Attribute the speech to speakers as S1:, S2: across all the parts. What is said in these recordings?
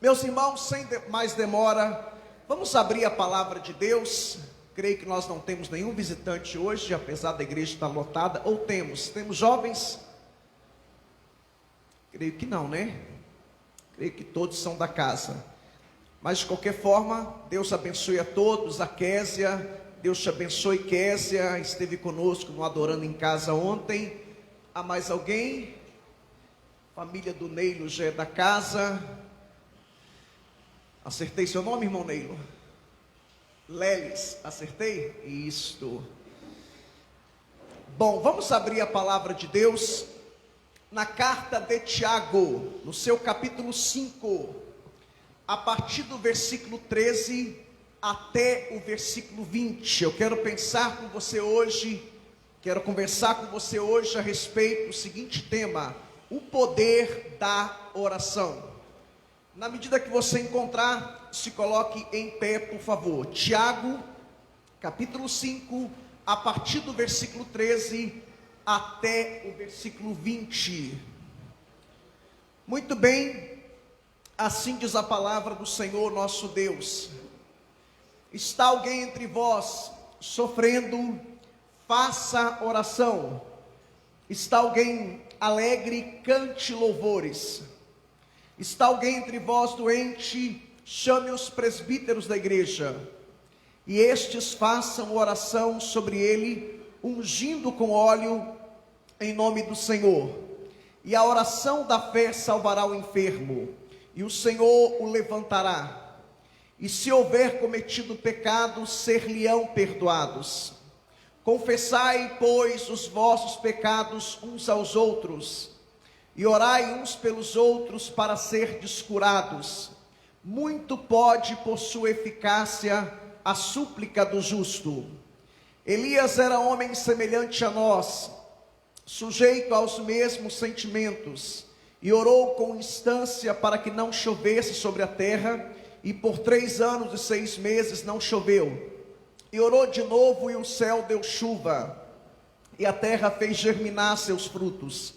S1: Meus irmãos, sem mais demora, vamos abrir a palavra de Deus. Creio que nós não temos nenhum visitante hoje, apesar da igreja estar lotada. Ou temos jovens? Creio que não, né? Creio que todos são da casa. Mas de qualquer forma, Deus abençoe a todos. A Késia, Deus te abençoe. Késia esteve conosco no Adorando em Casa ontem. Há mais alguém? Família do Neilo já é da casa. Acertei seu nome, irmão Neilo? Lelis, acertei? Isto. Bom, vamos abrir a palavra de Deus na carta de Tiago, no seu capítulo 5, a partir do versículo 13 até o versículo 20. Eu quero pensar com você hoje, quero conversar com você hoje a respeito do seguinte tema: o poder da oração. Na medida que você encontrar, se coloque em pé, por favor. Tiago, capítulo 5, a partir do versículo 13 até o versículo 20. Muito bem, assim diz a palavra do Senhor nosso Deus. Está alguém entre vós sofrendo? Faça oração. Está alguém alegre? Cante louvores. Está alguém entre vós doente? Chame os presbíteros da igreja, e estes façam oração sobre ele, ungindo com óleo em nome do Senhor. E a oração da fé salvará o enfermo, e o Senhor o levantará. E se houver cometido pecado, ser-lhe-ão perdoados. Confessai, pois, os vossos pecados uns aos outros, e orai uns pelos outros para serdes curados. Muito pode, por sua eficácia, a súplica do justo. Elias era homem semelhante a nós, sujeito aos mesmos sentimentos, e orou com instância para que não chovesse sobre a terra, e por 3 anos e 6 meses não choveu. E orou de novo, e o céu deu chuva, e a terra fez germinar seus frutos.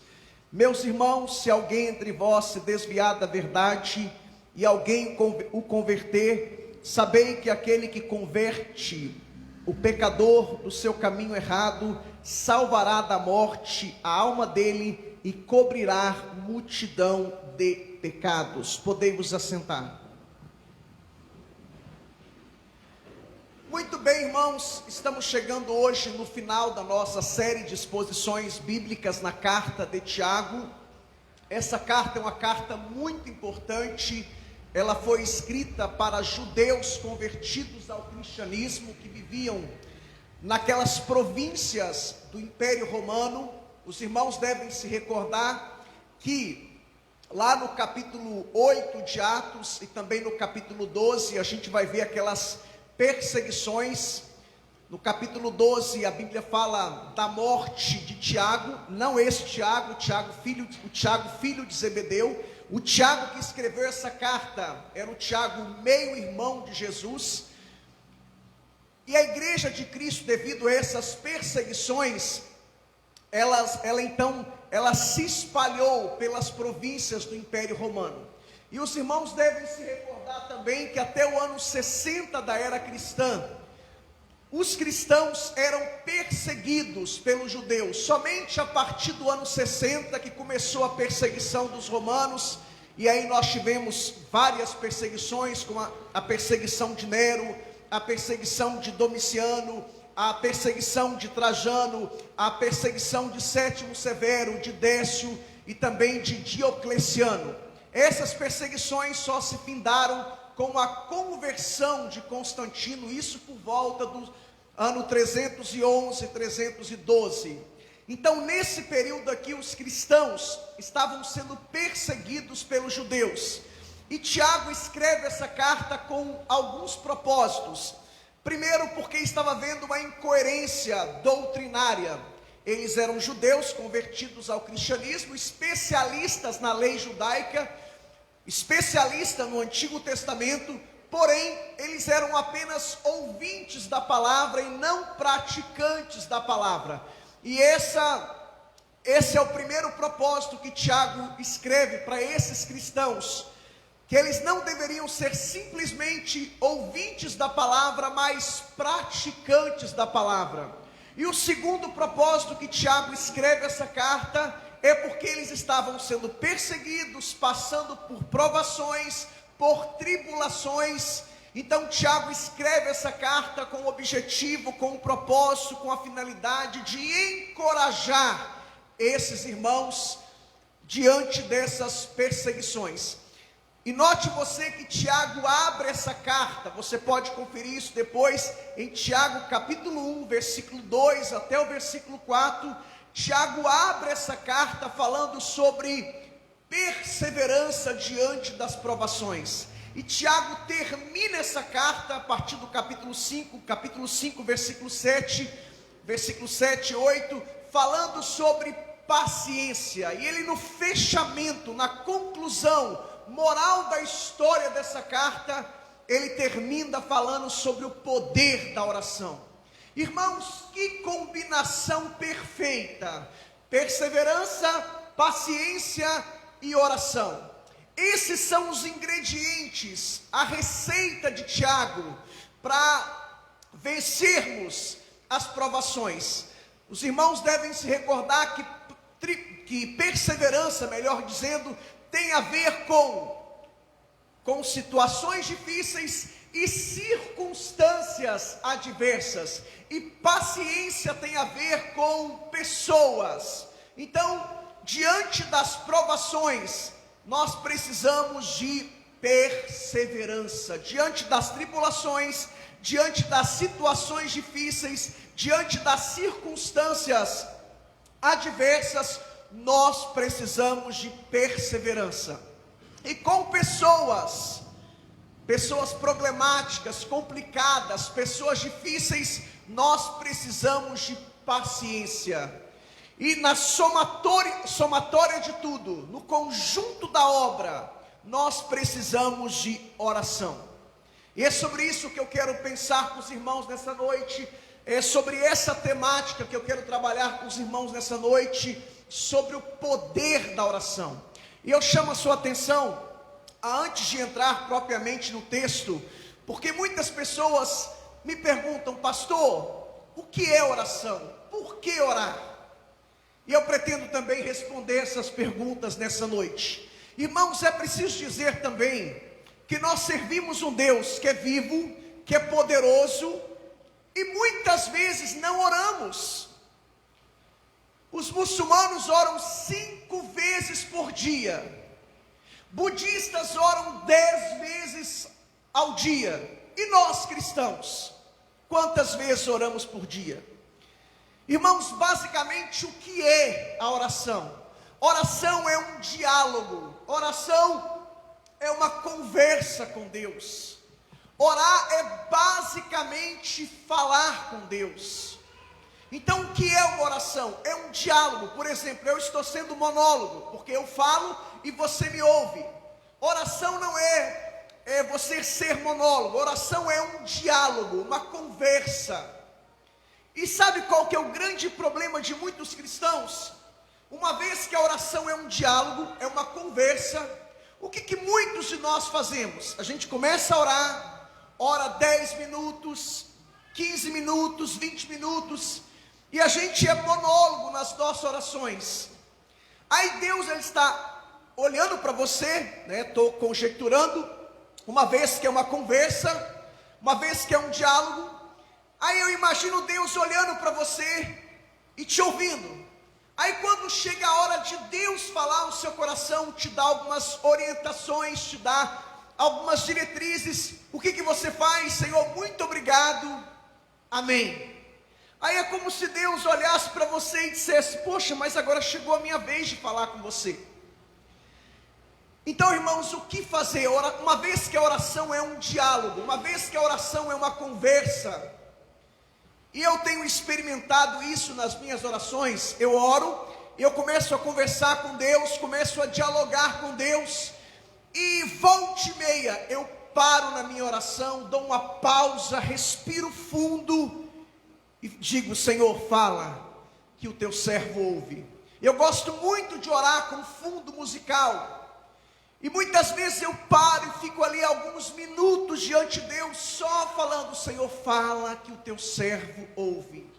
S1: Meus irmãos, se alguém entre vós se desviar da verdade, e alguém o converter, sabei que aquele que converte o pecador do seu caminho errado, salvará da morte a alma dele, e cobrirá multidão de pecados. Podei-vos assentar. Muito bem, irmãos, estamos chegando hoje no final da nossa série de exposições bíblicas na carta de Tiago. Essa carta é uma carta muito importante. Ela foi escrita para judeus convertidos ao cristianismo, que viviam naquelas províncias do Império Romano. Os irmãos devem se recordar que lá no capítulo 8 de Atos e também no capítulo 12, a gente vai ver aquelas perseguições. No capítulo 12, a Bíblia fala da morte de Tiago, não esse Tiago, o Tiago filho de Zebedeu. O Tiago que escreveu essa carta era o Tiago, meio-irmão de Jesus. E a igreja de Cristo, devido a essas perseguições, ela se espalhou pelas províncias do Império Romano. E os irmãos devem se recordar também que até o ano 60 da era cristã, os cristãos eram perseguidos pelos judeus. Somente a partir do ano 60 que começou a perseguição dos romanos. E aí nós tivemos várias perseguições, como a perseguição de Nero, a perseguição de Domiciano, a perseguição de Trajano, a perseguição de Sétimo Severo, de Décio e também de Diocleciano. Essas perseguições só se findaram com a conversão de Constantino, isso por volta do ano 311, 312. Então, nesse período aqui, os cristãos estavam sendo perseguidos pelos judeus. E Tiago escreve essa carta com alguns propósitos. Primeiro, porque estava havendo uma incoerência doutrinária. Eles eram judeus convertidos ao cristianismo, especialistas na lei judaica, especialistas no Antigo Testamento, porém, eles eram apenas ouvintes da palavra e não praticantes da palavra. E esse é o primeiro propósito que Tiago escreve para esses cristãos, que eles não deveriam ser simplesmente ouvintes da palavra, mas praticantes da palavra. E o segundo propósito que Tiago escreve essa carta é porque eles estavam sendo perseguidos, passando por provações, por tribulações. Então Tiago escreve essa carta com o objetivo, com o propósito, com a finalidade de encorajar esses irmãos diante dessas perseguições. E note você que Tiago abre essa carta, você pode conferir isso depois, em Tiago capítulo 1, versículo 2 até o versículo 4, Tiago abre essa carta falando sobre perseverança diante das provações. E Tiago termina essa carta a partir do capítulo 5, versículo 7 e 8, falando sobre paciência. E ele no fechamento, na conclusão moral da história dessa carta, ele termina falando sobre o poder da oração. Irmãos, que combinação perfeita: perseverança, paciência e oração. Esses são os ingredientes, a receita de Tiago para vencermos as provações. Os irmãos devem se recordar que perseverança, melhor dizendo, tem a ver com situações difíceis e circunstâncias adversas. E paciência tem a ver com pessoas. Então, diante das provações, nós precisamos de perseverança. Diante das tribulações, diante das situações difíceis, diante das circunstâncias adversas, nós precisamos de perseverança. E com pessoas problemáticas, complicadas, pessoas difíceis, nós precisamos de paciência. E na somatória de tudo, no conjunto da obra, nós precisamos de oração. E é sobre isso que eu quero pensar com os irmãos nessa noite. É sobre essa temática que eu quero trabalhar com os irmãos nessa noite, sobre o poder da oração. E eu chamo a sua atenção, antes de entrar propriamente no texto, porque muitas pessoas me perguntam: pastor, o que é oração? Por que orar? E eu pretendo também responder essas perguntas nessa noite. Irmãos, é preciso dizer também que nós servimos um Deus que é vivo, que é poderoso, e muitas vezes não oramos. Os muçulmanos oram 5 vezes por dia. Budistas oram 10 vezes ao dia. E nós cristãos, quantas vezes oramos por dia? Irmãos, basicamente o que é a oração? Oração é um diálogo. Oração é uma conversa com Deus. Orar é basicamente falar com Deus. Então, o que é uma oração? É um diálogo. Por exemplo, eu estou sendo monólogo, porque eu falo e você me ouve. Oração não é você ser monólogo. Oração é um diálogo, uma conversa. E sabe qual que é o grande problema de muitos cristãos? Uma vez que a oração é um diálogo, é uma conversa, o que muitos de nós fazemos? A gente começa a orar, ora 10 minutos, 15 minutos, 20 minutos, e a gente é monólogo nas nossas orações. Aí Deus, ele está olhando para você, estou conjecturando, uma vez que é uma conversa, uma vez que é um diálogo. Aí eu imagino Deus olhando para você e te ouvindo. Aí quando chega a hora de Deus falar no seu coração, te dá algumas orientações, te dá algumas diretrizes, o que você faz? Senhor, muito obrigado, amém. Aí é como se Deus olhasse para você e dissesse: poxa, mas agora chegou a minha vez de falar com você. Então, irmãos, o que fazer? Uma vez que a oração é um diálogo, uma vez que a oração é uma conversa, e eu tenho experimentado isso nas minhas orações, eu oro, eu começo a conversar com Deus, começo a dialogar com Deus, e volta e meia, eu paro na minha oração, dou uma pausa, respiro fundo, e digo: Senhor, fala, que o teu servo ouve. Eu gosto muito de orar com fundo musical. E muitas vezes eu paro e fico ali alguns minutos diante de Deus, só falando: Senhor, fala que o teu servo ouve.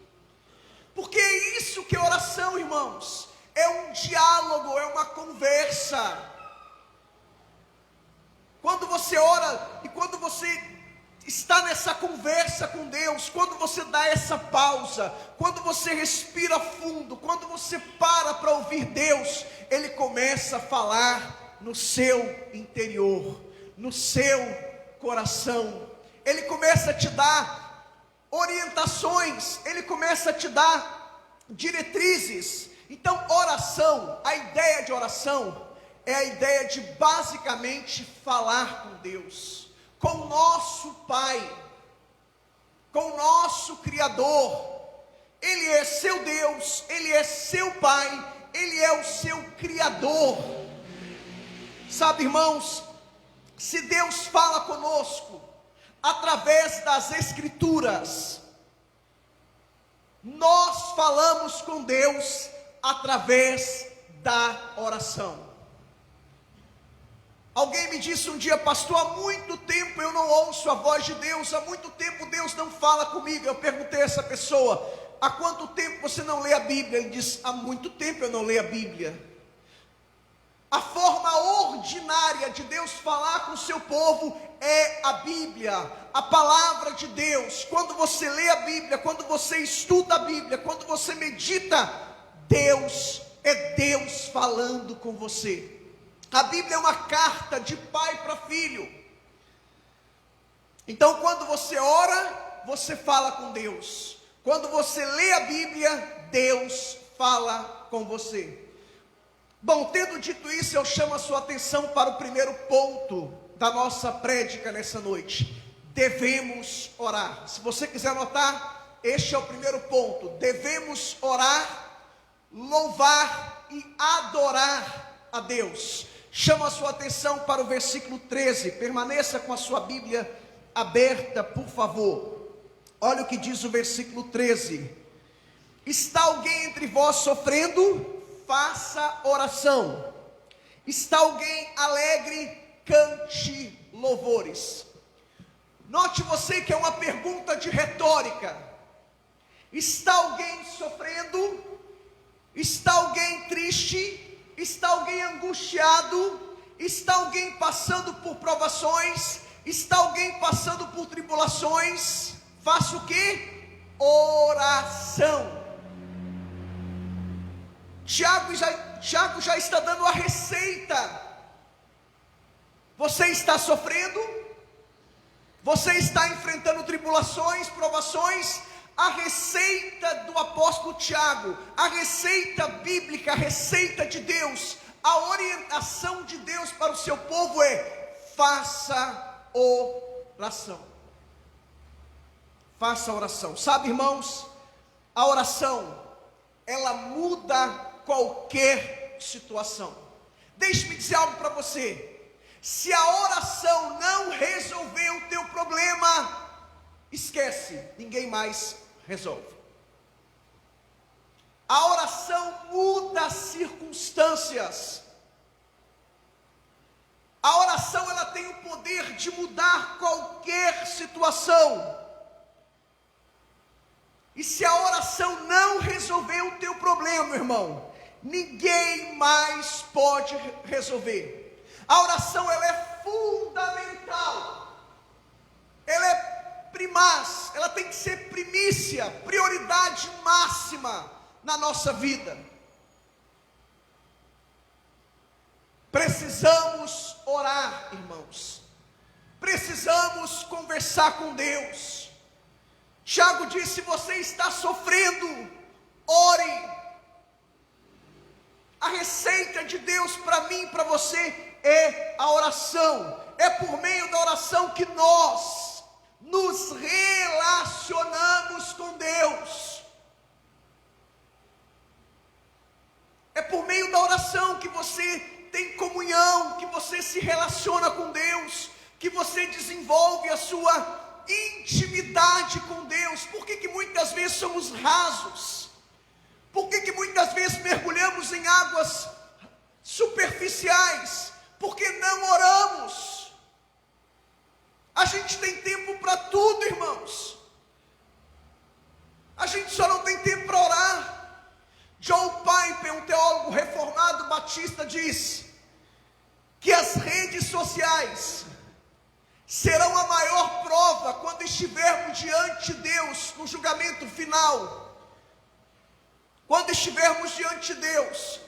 S1: Porque é isso que é oração, irmãos. É um diálogo, é uma conversa. Quando você ora e quando você está nessa conversa com Deus, quando você dá essa pausa, quando você respira fundo, quando você para ouvir Deus, Ele começa a falar no seu interior, no seu coração. Ele começa a te dar orientações, Ele começa a te dar diretrizes. Então, oração, a ideia de oração é a ideia de basicamente falar com Deus, com o nosso Pai, com o nosso Criador. Ele é seu Deus, Ele é seu Pai, Ele é o seu Criador. Sabe, irmãos, se Deus fala conosco através das Escrituras, nós falamos com Deus através da oração. Alguém me disse um dia: pastor, há muito tempo eu não ouço a voz de Deus, há muito tempo Deus não fala comigo. Eu perguntei a essa pessoa: há quanto tempo você não lê a Bíblia? Ele disse: há muito tempo eu não leio a Bíblia. A forma ordinária de Deus falar com o seu povo é a Bíblia, a palavra de Deus. Quando você lê a Bíblia, quando você estuda a Bíblia, quando você medita, Deus é Deus falando com você. A Bíblia é uma carta de pai para filho. Então, quando você ora, você fala com Deus. Quando você lê a Bíblia, Deus fala com você. Bom, tendo dito isso, eu chamo a sua atenção para o primeiro ponto da nossa prédica nessa noite. Devemos orar. Se você quiser anotar, este é o primeiro ponto. Devemos orar, louvar e adorar a Deus. Chamo a sua atenção para o versículo 13. Permaneça com a sua Bíblia aberta, por favor. Olha o que diz o versículo 13. Está alguém entre vós sofrendo? Faça oração. Está alguém alegre? Cante louvores. Note você que é uma pergunta de retórica. Está alguém sofrendo? Está alguém triste? Está alguém angustiado? Está alguém passando por provações? Está alguém passando por tribulações? Faça o que? Oração. Tiago já está dando a receita. Você está sofrendo? Você está enfrentando tribulações, provações? A receita do apóstolo Tiago, a receita bíblica, a receita de Deus, a orientação de Deus para o seu povo é: faça oração. Faça oração. Sabe, irmãos, a oração, ela muda qualquer situação. Deixe-me dizer algo para você: se a oração não resolver o teu problema, esquece, ninguém mais resolve. A oração muda as circunstâncias. A oração, ela tem o poder de mudar qualquer situação. E se a oração não resolver o teu problema, meu irmão, ninguém mais pode resolver. A oração, ela é fundamental. Ela é primaz, ela tem que ser primícia, prioridade máxima na nossa vida. Precisamos orar, irmãos. Precisamos conversar com Deus. Tiago disse: se você está sofrendo, ore. A receita de Deus para mim e para você é a oração. É por meio da oração que nós nos relacionamos com Deus. É por meio da oração que você tem comunhão, que você se relaciona com Deus, que você desenvolve a sua intimidade com Deus. Por que muitas vezes somos rasos? Por que muitas vezes mergulhamos em águas superficiais? porque não oramos. A gente tem tempo para tudo, irmãos. A gente só não tem tempo para orar. John Piper, um teólogo reformado batista, diz que as redes sociais serão a maior prova quando estivermos diante de Deus no julgamento final. Quando estivermos diante de Deus,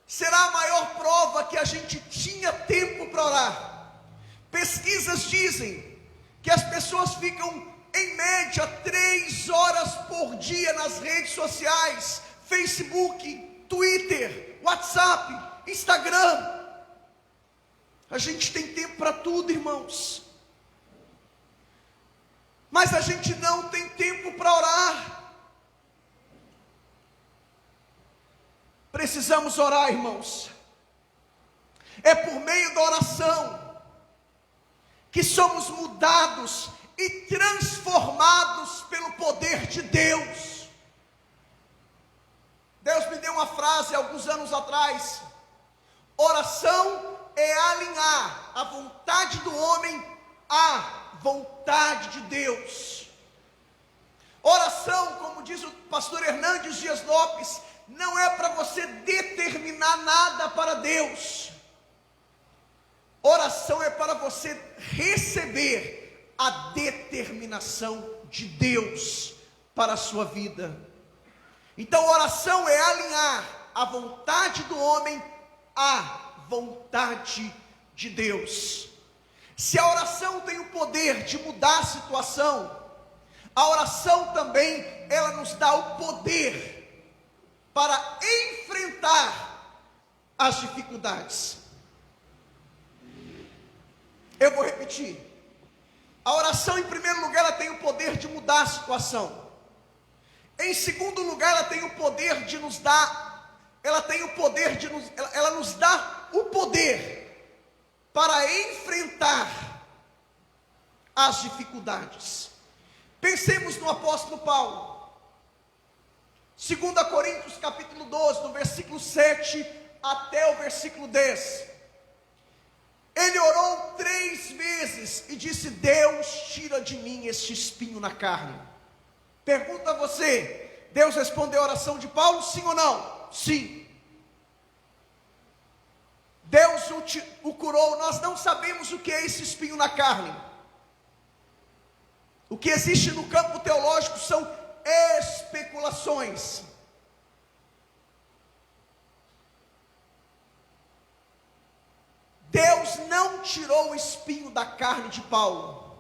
S1: será a maior prova que a gente tinha tempo para orar. Pesquisas dizem que as pessoas ficam em média 3 horas por dia nas redes sociais, Facebook, Twitter, WhatsApp, Instagram. A gente tem tempo para tudo, irmãos, mas a gente não tem tempo para orar. Precisamos orar, irmãos. É por meio da oração que somos mudados e transformados pelo poder de Deus. Deus me deu uma frase alguns anos atrás: oração é alinhar a vontade do homem à vontade de Deus. Oração, como diz o pastor Hernandes Dias Lopes, não é para você determinar nada para Deus. Oração é para você receber a determinação de Deus para a sua vida. Então, oração é alinhar a vontade do homem à vontade de Deus. Se a oração tem o poder de mudar a situação, a oração também, ela nos dá o poder para enfrentar as dificuldades. Eu vou repetir. A oração, em primeiro lugar, ela tem o poder de mudar a situação. Em segundo lugar, ela tem o poder de nos dar, ela nos dá o poder para enfrentar as dificuldades. Pensemos no apóstolo Paulo. 2 Coríntios capítulo 12, do versículo 7 até o versículo 10. Ele orou 3 vezes e disse: Deus, tira de mim este espinho na carne. Pergunta a você: Deus respondeu a oração de Paulo, sim ou não? Sim. Deus o curou. Nós não sabemos o que é esse espinho na carne. O que existe no campo teológico são especulações. Deus não tirou o espinho da carne de Paulo,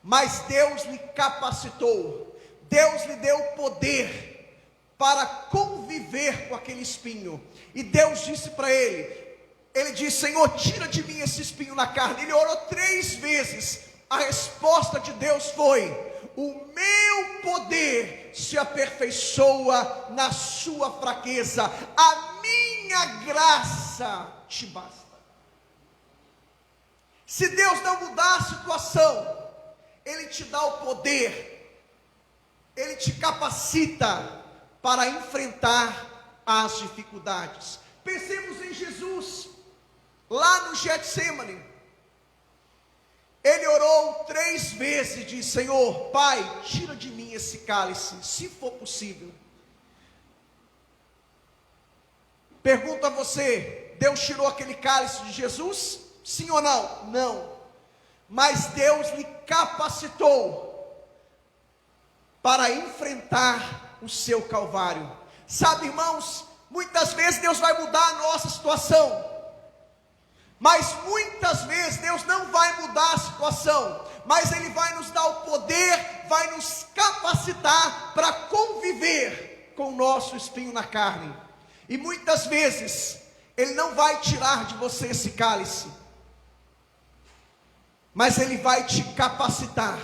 S1: mas Deus lhe capacitou, Deus lhe deu poder para conviver com aquele espinho. E Deus disse para ele disse: Senhor, tira de mim esse espinho na carne. Ele orou 3 vezes. A resposta de Deus foi: o meu poder se aperfeiçoa na sua fraqueza, a minha graça te basta. Se Deus não mudar a situação, Ele te dá o poder, Ele te capacita para enfrentar as dificuldades. Pensemos em Jesus, lá no Getsemane. Ele orou 3 vezes e disse: Senhor, Pai, tira de mim esse cálice, se for possível. Pergunto a você: Deus tirou aquele cálice de Jesus? Sim ou não? Não. Mas Deus lhe capacitou para enfrentar o seu Calvário. Sabe, irmãos, muitas vezes Deus vai mudar a nossa situação, mas muitas vezes Deus não vai mudar a situação, mas Ele vai nos dar o poder, vai nos capacitar para conviver com o nosso espinho na carne. E muitas vezes Ele não vai tirar de você esse cálice, mas Ele vai te capacitar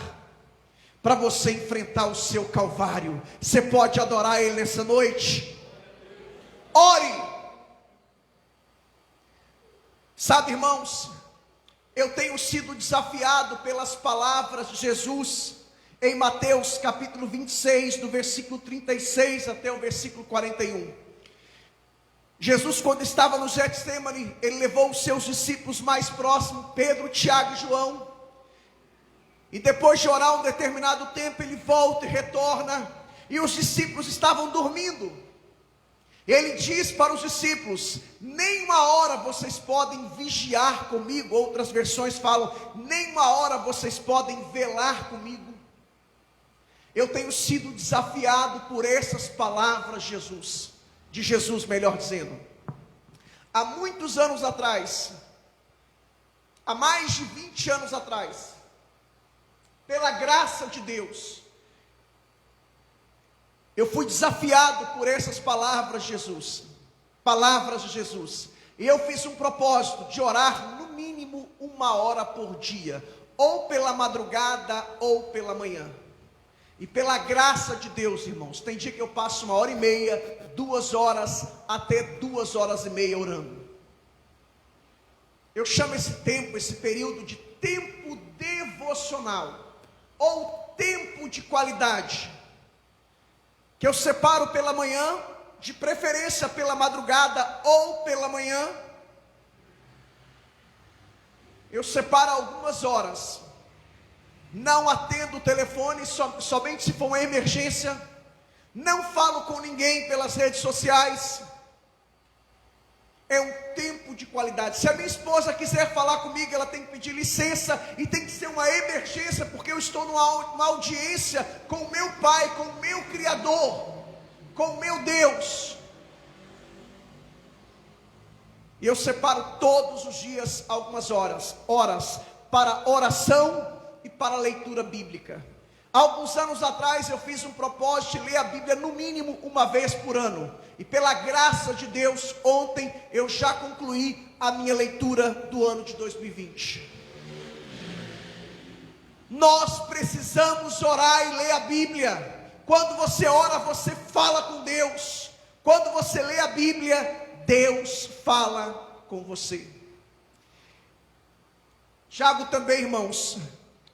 S1: para você enfrentar o seu Calvário. Você pode adorar Ele nessa noite? Ore. Sabe, irmãos, eu tenho sido desafiado pelas palavras de Jesus em Mateus capítulo 26, do versículo 36 até o versículo 41. Jesus, quando estava no Getsemane, ele levou os seus discípulos mais próximos, Pedro, Tiago e João. E depois de orar um determinado tempo, ele volta e retorna, e os discípulos estavam dormindo. Ele diz para os discípulos: nem uma hora vocês podem vigiar comigo. Outras versões falam: nem uma hora vocês podem velar comigo. Eu tenho sido desafiado por essas palavras de Jesus, melhor dizendo. Há muitos anos atrás, há mais de 20 anos atrás, pela graça de Deus, eu fui desafiado por essas palavras de Jesus, e eu fiz um propósito de orar no mínimo 1 hora por dia, ou pela madrugada ou pela manhã. E pela graça de Deus, irmãos, tem dia que eu passo 1h30, 2 horas, até 2 horas e meia orando. Eu chamo esse tempo, esse período de tempo devocional, ou tempo de qualidade, que eu separo pela manhã, de preferência pela madrugada ou pela manhã. Eu separo algumas horas, não atendo o telefone, somente se for uma emergência, não falo com ninguém pelas redes sociais. É um tempo de qualidade. Se a minha esposa quiser falar comigo, ela tem que pedir licença, e tem que ser uma emergência, porque eu estou numa audiência com o meu Pai, com o meu Criador, com o meu Deus. E eu separo todos os dias algumas horas para oração e para leitura bíblica. Alguns anos atrás eu fiz um propósito de ler a Bíblia no mínimo 1 vez por ano, e pela graça de Deus, ontem eu já concluí a minha leitura do ano de 2020. Nós precisamos orar e ler a Bíblia. Quando você ora, você fala com Deus. Quando você lê a Bíblia, Deus fala com você. Tiago também, irmãos,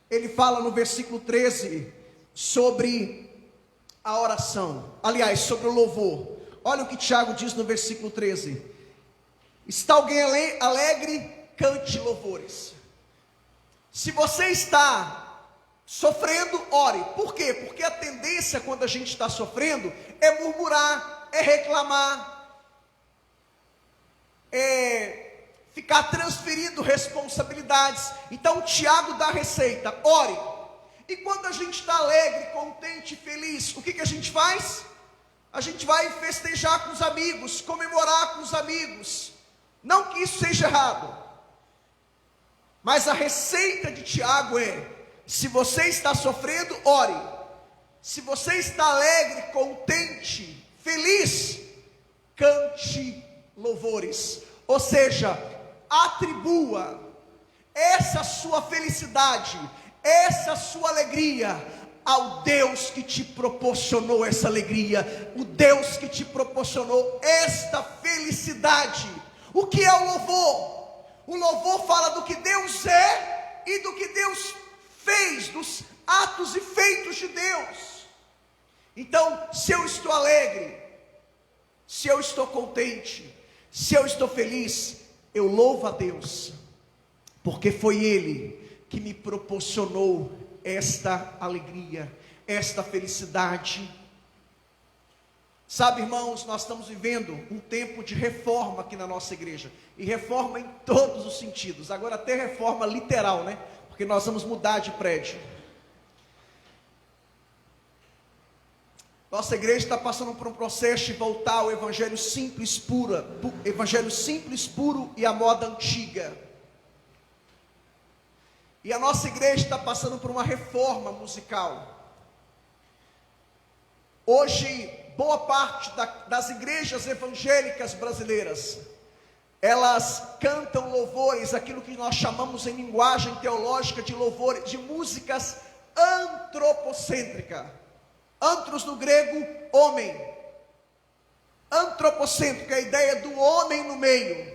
S1: ele fala no versículo 13 sobre a oração, aliás, sobre o louvor. Olha o que Tiago diz no versículo 13: está alguém alegre? Cante louvores. Se você está sofrendo, ore. Por quê? Porque a tendência quando a gente está sofrendo é murmurar, é reclamar, é ficar transferindo responsabilidades. Então Tiago dá a receita: ore. E quando a gente está alegre, contente, feliz, o que a gente faz? A gente vai festejar com os amigos, comemorar com os amigos. Não que isso seja errado, mas a receita de Tiago é: se você está sofrendo, ore. Se você está alegre, contente, feliz, cante louvores. Ou seja, atribua essa sua felicidade, essa sua alegria ao Deus que te proporcionou essa alegria, o Deus que te proporcionou esta felicidade. O que é o louvor? O louvor fala do que Deus é e do que Deus fez, dos atos e feitos de Deus. Então, se eu estou alegre, se eu estou contente, se eu estou feliz, eu louvo a Deus, porque foi Ele que me proporcionou esta alegria, esta felicidade. Sabe, irmãos, nós estamos vivendo um tempo de reforma aqui na nossa igreja, e reforma em todos os sentidos, agora até reforma literal, né? Porque nós vamos mudar de prédio. Nossa igreja está passando por um processo de voltar ao evangelho simples, puro e a moda antiga. E a nossa igreja está passando por uma reforma musical. Hoje, boa parte das igrejas evangélicas brasileiras, elas cantam louvores, aquilo que nós chamamos em linguagem teológica de louvores, de músicas antropocêntricas. Antros no grego, homem. Antropocêntrico, a ideia do homem no meio.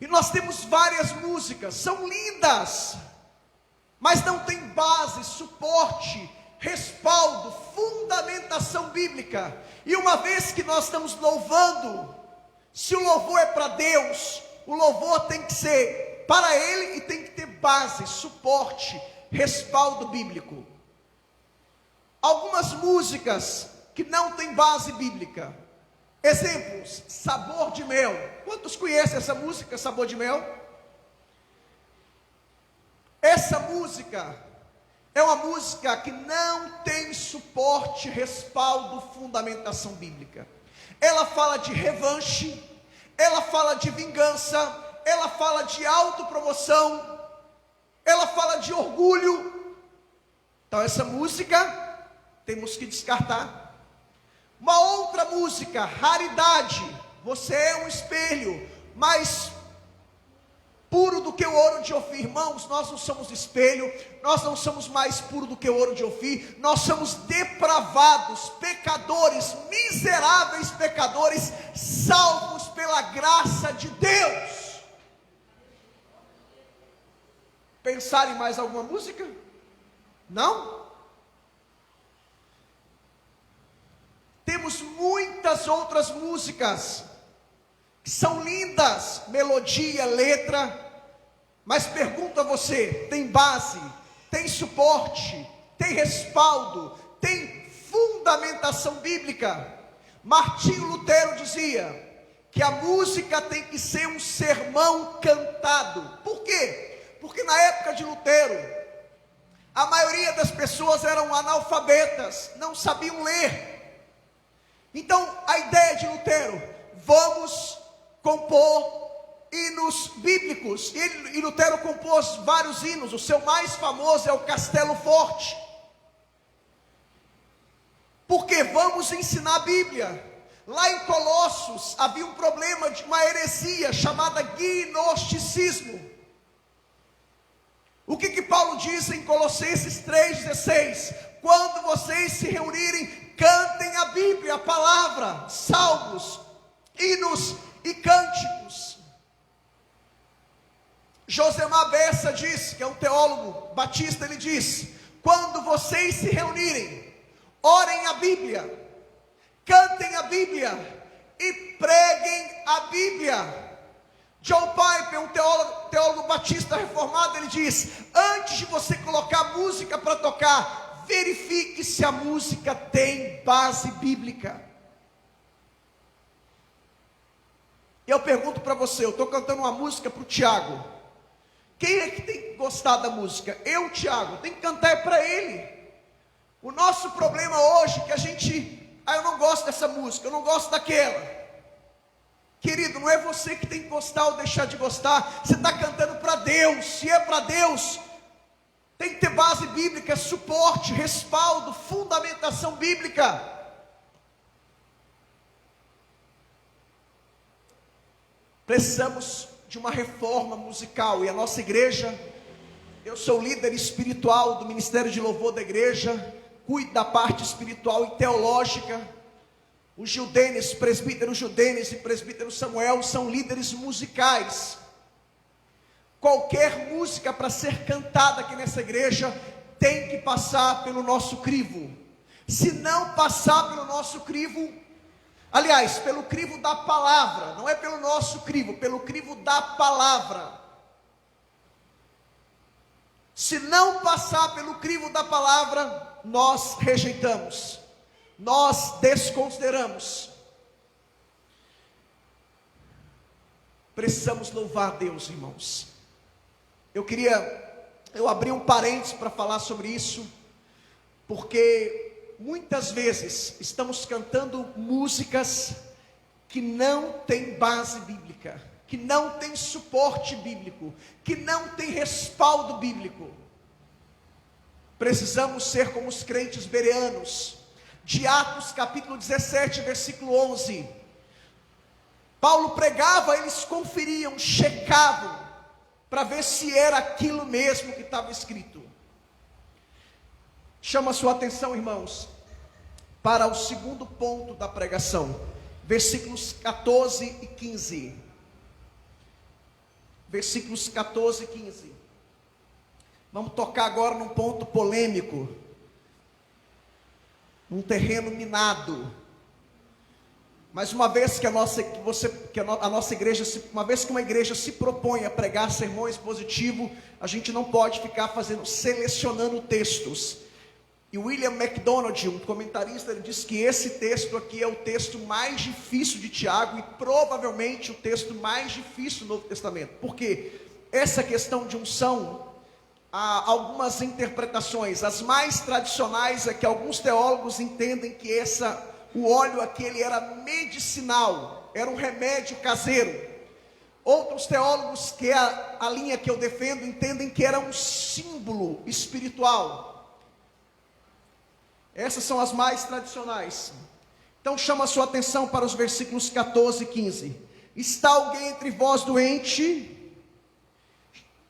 S1: E nós temos várias músicas, são lindas, mas não tem base, suporte, respaldo, fundamentação bíblica. E uma vez que nós estamos louvando, se o louvor é para Deus, o louvor tem que ser para Ele e tem que ter base, suporte, respaldo bíblico. Algumas músicas que não têm base bíblica. Exemplos: Sabor de Mel. Quantos conhecem essa música, Sabor de Mel? Essa música é uma música que não tem suporte, respaldo, fundamentação bíblica. Ela fala de revanche, ela fala de vingança, ela fala de autopromoção, ela fala de orgulho. Então essa música temos que descartar. Uma outra música, Raridade. Você é um espelho mais puro do que o ouro de Ofir. Irmãos, nós não somos espelho, nós não somos mais puros do que o ouro de Ofir, nós somos depravados, pecadores, miseráveis pecadores, salvos pela graça de Deus. Pensar em mais alguma música? Não? Temos muitas outras músicas que são lindas, melodia, letra, mas pergunto a você: tem base, tem suporte, tem respaldo, tem fundamentação bíblica? Martinho Lutero dizia que a música tem que ser um sermão cantado. Por quê? Porque na época de Lutero, a maioria das pessoas eram analfabetas, não sabiam ler. Então a ideia de Lutero: vamos compor hinos bíblicos. E Lutero compôs vários hinos. O seu mais famoso é o Castelo Forte. Porque vamos ensinar a Bíblia. Lá em Colossos havia um problema de uma heresia chamada gnosticismo. O que Paulo diz em Colossenses 3,16? Quando vocês se reunirem, cantem a Bíblia, a palavra, salmos, hinos e cânticos. Josemar Bessa diz, que é um teólogo batista, ele diz: quando vocês se reunirem, orem a Bíblia, cantem a Bíblia e preguem a Bíblia. John Piper, um teólogo batista reformado, ele diz: antes de você colocar música para tocar, verifique se a música tem base bíblica. Eu pergunto para você, eu estou cantando uma música para o Tiago. Quem é que tem que gostar da música? Eu, Tiago, tem que cantar é para ele. O nosso problema hoje é que a gente, eu não gosto dessa música, eu não gosto daquela. Querido, não é você que tem que gostar ou deixar de gostar. Você está cantando para Deus. Se é para Deus, tem que ter base bíblica, suporte, respaldo, fundamentação bíblica. Precisamos de uma reforma musical. E a nossa igreja, eu sou líder espiritual do Ministério de Louvor da igreja, cuido da parte espiritual e teológica. O Gildenes, presbítero Gildenes e presbítero Samuel são líderes musicais. Qualquer música para ser cantada aqui nessa igreja tem que passar pelo nosso crivo. Se não passar pelo nosso crivo, aliás, pelo crivo da palavra, não é pelo nosso crivo, pelo crivo da palavra. Se não passar pelo crivo da palavra, nós rejeitamos. Nós desconsideramos. Precisamos louvar a Deus, irmãos. Eu abri um parênteses para falar sobre isso, porque muitas vezes estamos cantando músicas que não têm base bíblica, que não têm suporte bíblico, que não têm respaldo bíblico. Precisamos ser como os crentes bereanos, de Atos capítulo 17, versículo 11. Paulo pregava, eles conferiam, checavam, para ver se era aquilo mesmo que estava escrito. Chama a sua atenção, irmãos, para o segundo ponto da pregação, versículos 14 e 15. Versículos 14 e 15. Vamos tocar agora num ponto polêmico. num terreno minado. Mas uma vez que a nossa igreja, uma vez que uma igreja se propõe a pregar sermões positivos, a gente não pode ficar selecionando textos. E William MacDonald, um comentarista, ele diz que esse texto aqui é o texto mais difícil de Tiago e provavelmente o texto mais difícil do Novo Testamento. Por quê? Essa questão de unção, há algumas interpretações. As mais tradicionais é que alguns teólogos entendem que o óleo aqui ele era medicinal, era um remédio caseiro. Outros teólogos, que é a linha que eu defendo, entendem que era um símbolo espiritual. Essas são as mais tradicionais. Então chama a sua atenção para os versículos 14 e 15. Está alguém entre vós doente?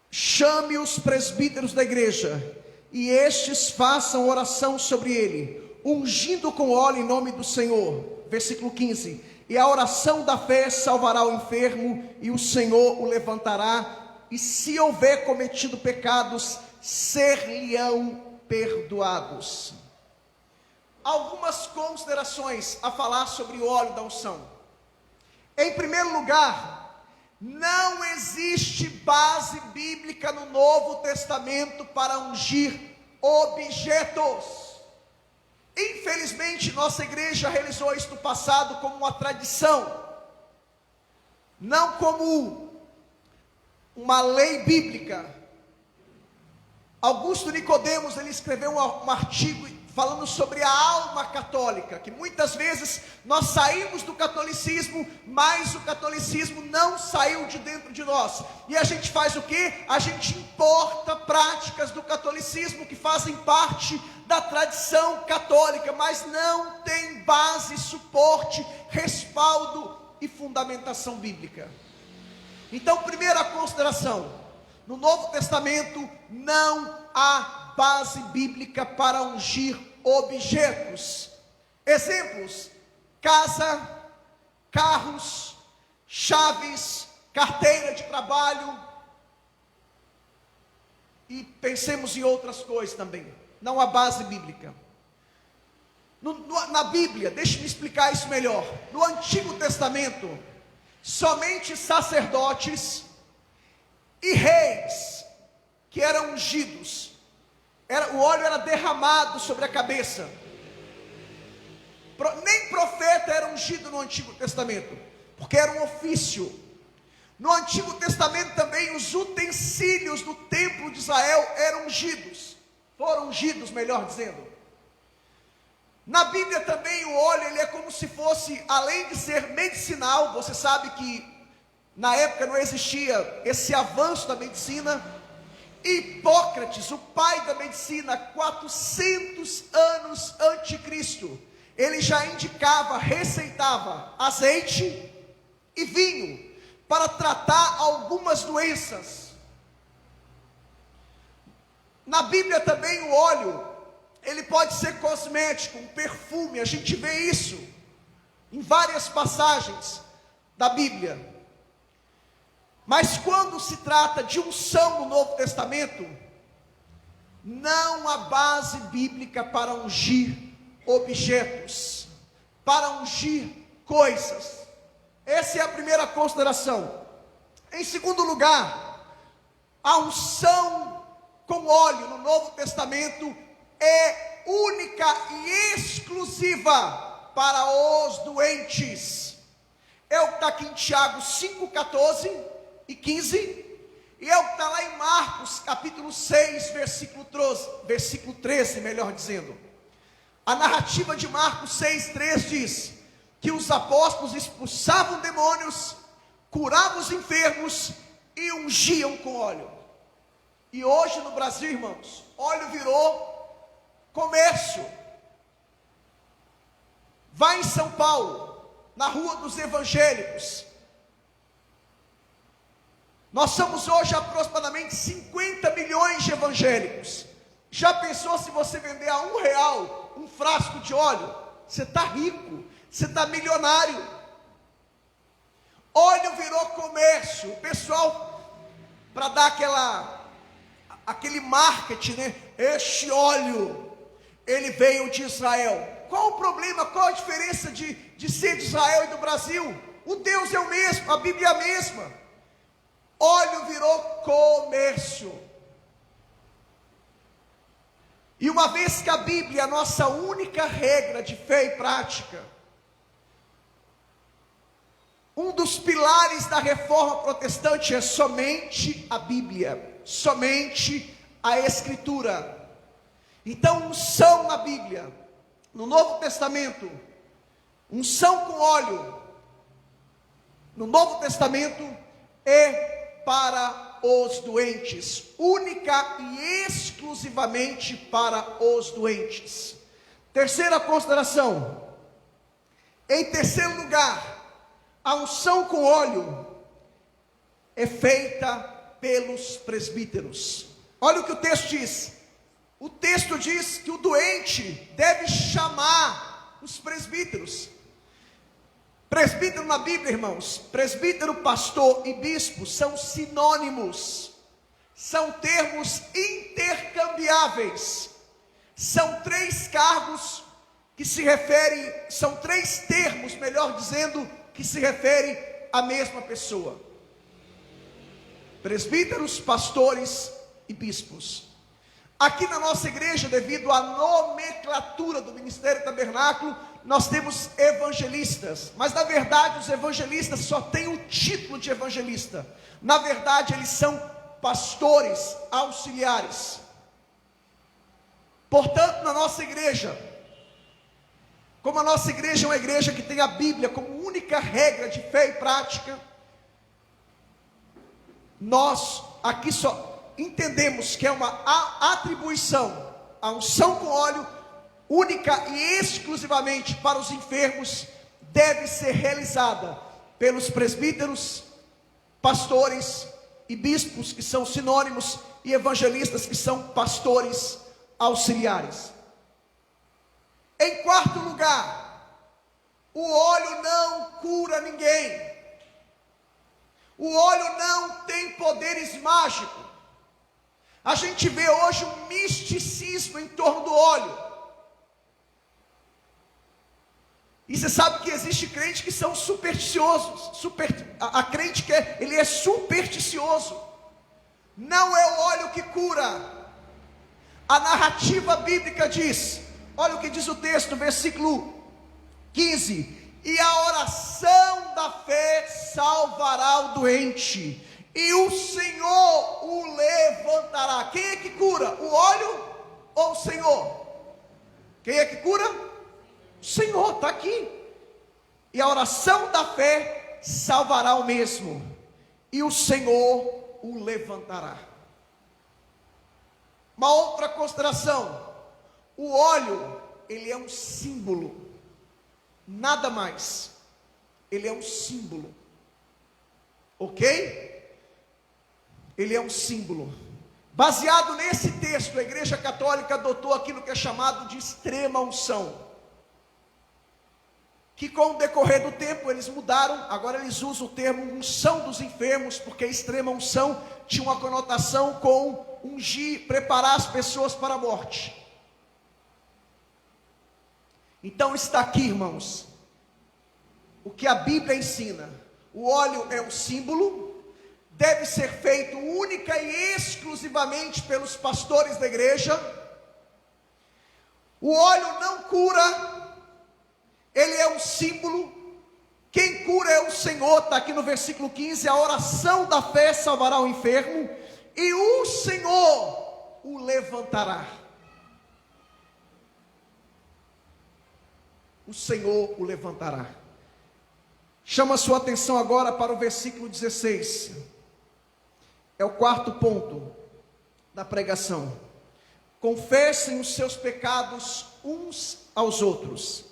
S1: Chame os presbíteros da igreja, e estes façam oração sobre ele, ungindo com óleo em nome do Senhor. Versículo 15. E a oração da fé salvará o enfermo, e o Senhor o levantará, e se houver cometido pecados, ser-lhe-ão perdoados. Algumas considerações a falar sobre o óleo da unção. Em primeiro lugar, não existe base bíblica no Novo Testamento para ungir objetos. Infelizmente, nossa igreja realizou isso no passado como uma tradição, não como uma lei bíblica. Augusto Nicodemos, ele escreveu um artigo falando sobre a alma católica, que muitas vezes nós saímos do catolicismo, mas o catolicismo não saiu de dentro de nós, e a gente faz o quê? A gente importa práticas do catolicismo que fazem parte da tradição católica, mas não tem base, suporte, respaldo e fundamentação bíblica. Então, primeira consideração, no Novo Testamento não há base bíblica para ungir objetos. Exemplos: casa, carros, chaves, carteira de trabalho, e pensemos em outras coisas também. Não há base bíblica. Na Bíblia, deixe-me explicar isso melhor. No Antigo Testamento, somente sacerdotes e reis que eram ungidos, o óleo era derramado sobre a cabeça. Nem profeta era ungido no Antigo Testamento, porque era um ofício. No Antigo Testamento também os utensílios do templo de Israel eram ungidos, foram ungidos, melhor dizendo. Na Bíblia também o óleo, ele é como se fosse, além de ser medicinal, você sabe que na época não existia esse avanço da medicina. Hipócrates, o pai da medicina, 400 anos antes de Cristo, ele já indicava, receitava azeite e vinho para tratar algumas doenças. Na Bíblia também o óleo, ele pode ser cosmético, um perfume. A gente vê isso em várias passagens da Bíblia. Mas quando se trata de unção no Novo Testamento, não há base bíblica para ungir objetos, para ungir coisas. Essa é a primeira consideração. Em segundo lugar, a unção com óleo no Novo Testamento é única e exclusiva para os doentes. É o que está aqui em Tiago 5,14 e 15, e é o que está lá em Marcos capítulo 6, versículo 13, melhor dizendo. A narrativa de Marcos 6,3 diz que os apóstolos expulsavam demônios, curavam os enfermos e ungiam com óleo. E hoje no Brasil, irmãos, óleo virou comércio. Vai em São Paulo, na Rua dos Evangélicos, nós somos hoje aproximadamente 50 milhões de evangélicos. Já pensou se você vender a R$1 um frasco de óleo? Você está rico, você está milionário. Óleo virou comércio. O pessoal, para dar aquele marketing, né? Este óleo, ele veio de Israel. Qual o problema? Qual a diferença de ser de Israel e do Brasil? O Deus é o mesmo, a Bíblia é a mesma. Óleo virou comércio. E uma vez que a Bíblia é a nossa única regra de fé e prática, um dos pilares da reforma protestante é somente a Bíblia, somente a Escritura. Então, unção na Bíblia, no Novo Testamento, unção com óleo, no Novo Testamento, é para os doentes, única e exclusivamente para os doentes. Terceira consideração, em terceiro lugar, a unção com óleo é feita pelos presbíteros. Olha o que o texto diz. O texto diz que o doente deve chamar os presbíteros. Presbítero na Bíblia, irmãos, presbítero, pastor e bispo são sinônimos, são termos intercambiáveis, são três cargos que se referem, são três termos, melhor dizendo, que se referem à mesma pessoa: presbíteros, pastores e bispos. Aqui na nossa igreja, devido à nomenclatura do Ministério Tabernáculo, nós temos evangelistas, mas na verdade os evangelistas só têm o título de evangelista. Na verdade eles são pastores auxiliares. Portanto, na nossa igreja, como a nossa igreja é uma igreja que tem a Bíblia como única regra de fé e prática, nós aqui só entendemos que é uma atribuição, a unção com óleo, única e exclusivamente para os enfermos, deve ser realizada pelos presbíteros, pastores e bispos, que são sinônimos, e evangelistas, que são pastores auxiliares. Em quarto lugar, o óleo não cura ninguém. O óleo não tem poderes mágicos. A gente vê hoje um misticismo em torno do óleo. E você sabe que existe crentes que são supersticiosos. A crente que ele é supersticioso. Não é o óleo que cura. A narrativa bíblica diz, olha o que diz o texto, versículo 15: e a oração da fé salvará o doente, e o Senhor o levantará. Quem é que cura? O óleo ou o Senhor? Quem é que cura? O Senhor, está aqui. E a oração da fé salvará o mesmo, e o Senhor o levantará. Uma outra consideração: o óleo, ele é um símbolo, nada mais. Ele é um símbolo, ok? Ele é um símbolo. Baseado nesse texto, a Igreja Católica adotou aquilo que é chamado de extrema unção, que com o decorrer do tempo eles mudaram. Agora eles usam o termo unção dos enfermos, porque a extrema unção tinha uma conotação com ungir, preparar as pessoas para a morte. Então está aqui, irmãos, o que a Bíblia ensina: o óleo é um símbolo, deve ser feito única e exclusivamente pelos pastores da igreja. O óleo não cura, ele é um símbolo. Quem cura é o Senhor, está aqui no versículo 15: a oração da fé salvará o enfermo, e o Senhor o levantará. O Senhor o levantará. Chama a sua atenção agora para o versículo 16. É o quarto ponto da pregação. Confessem os seus pecados uns aos outros.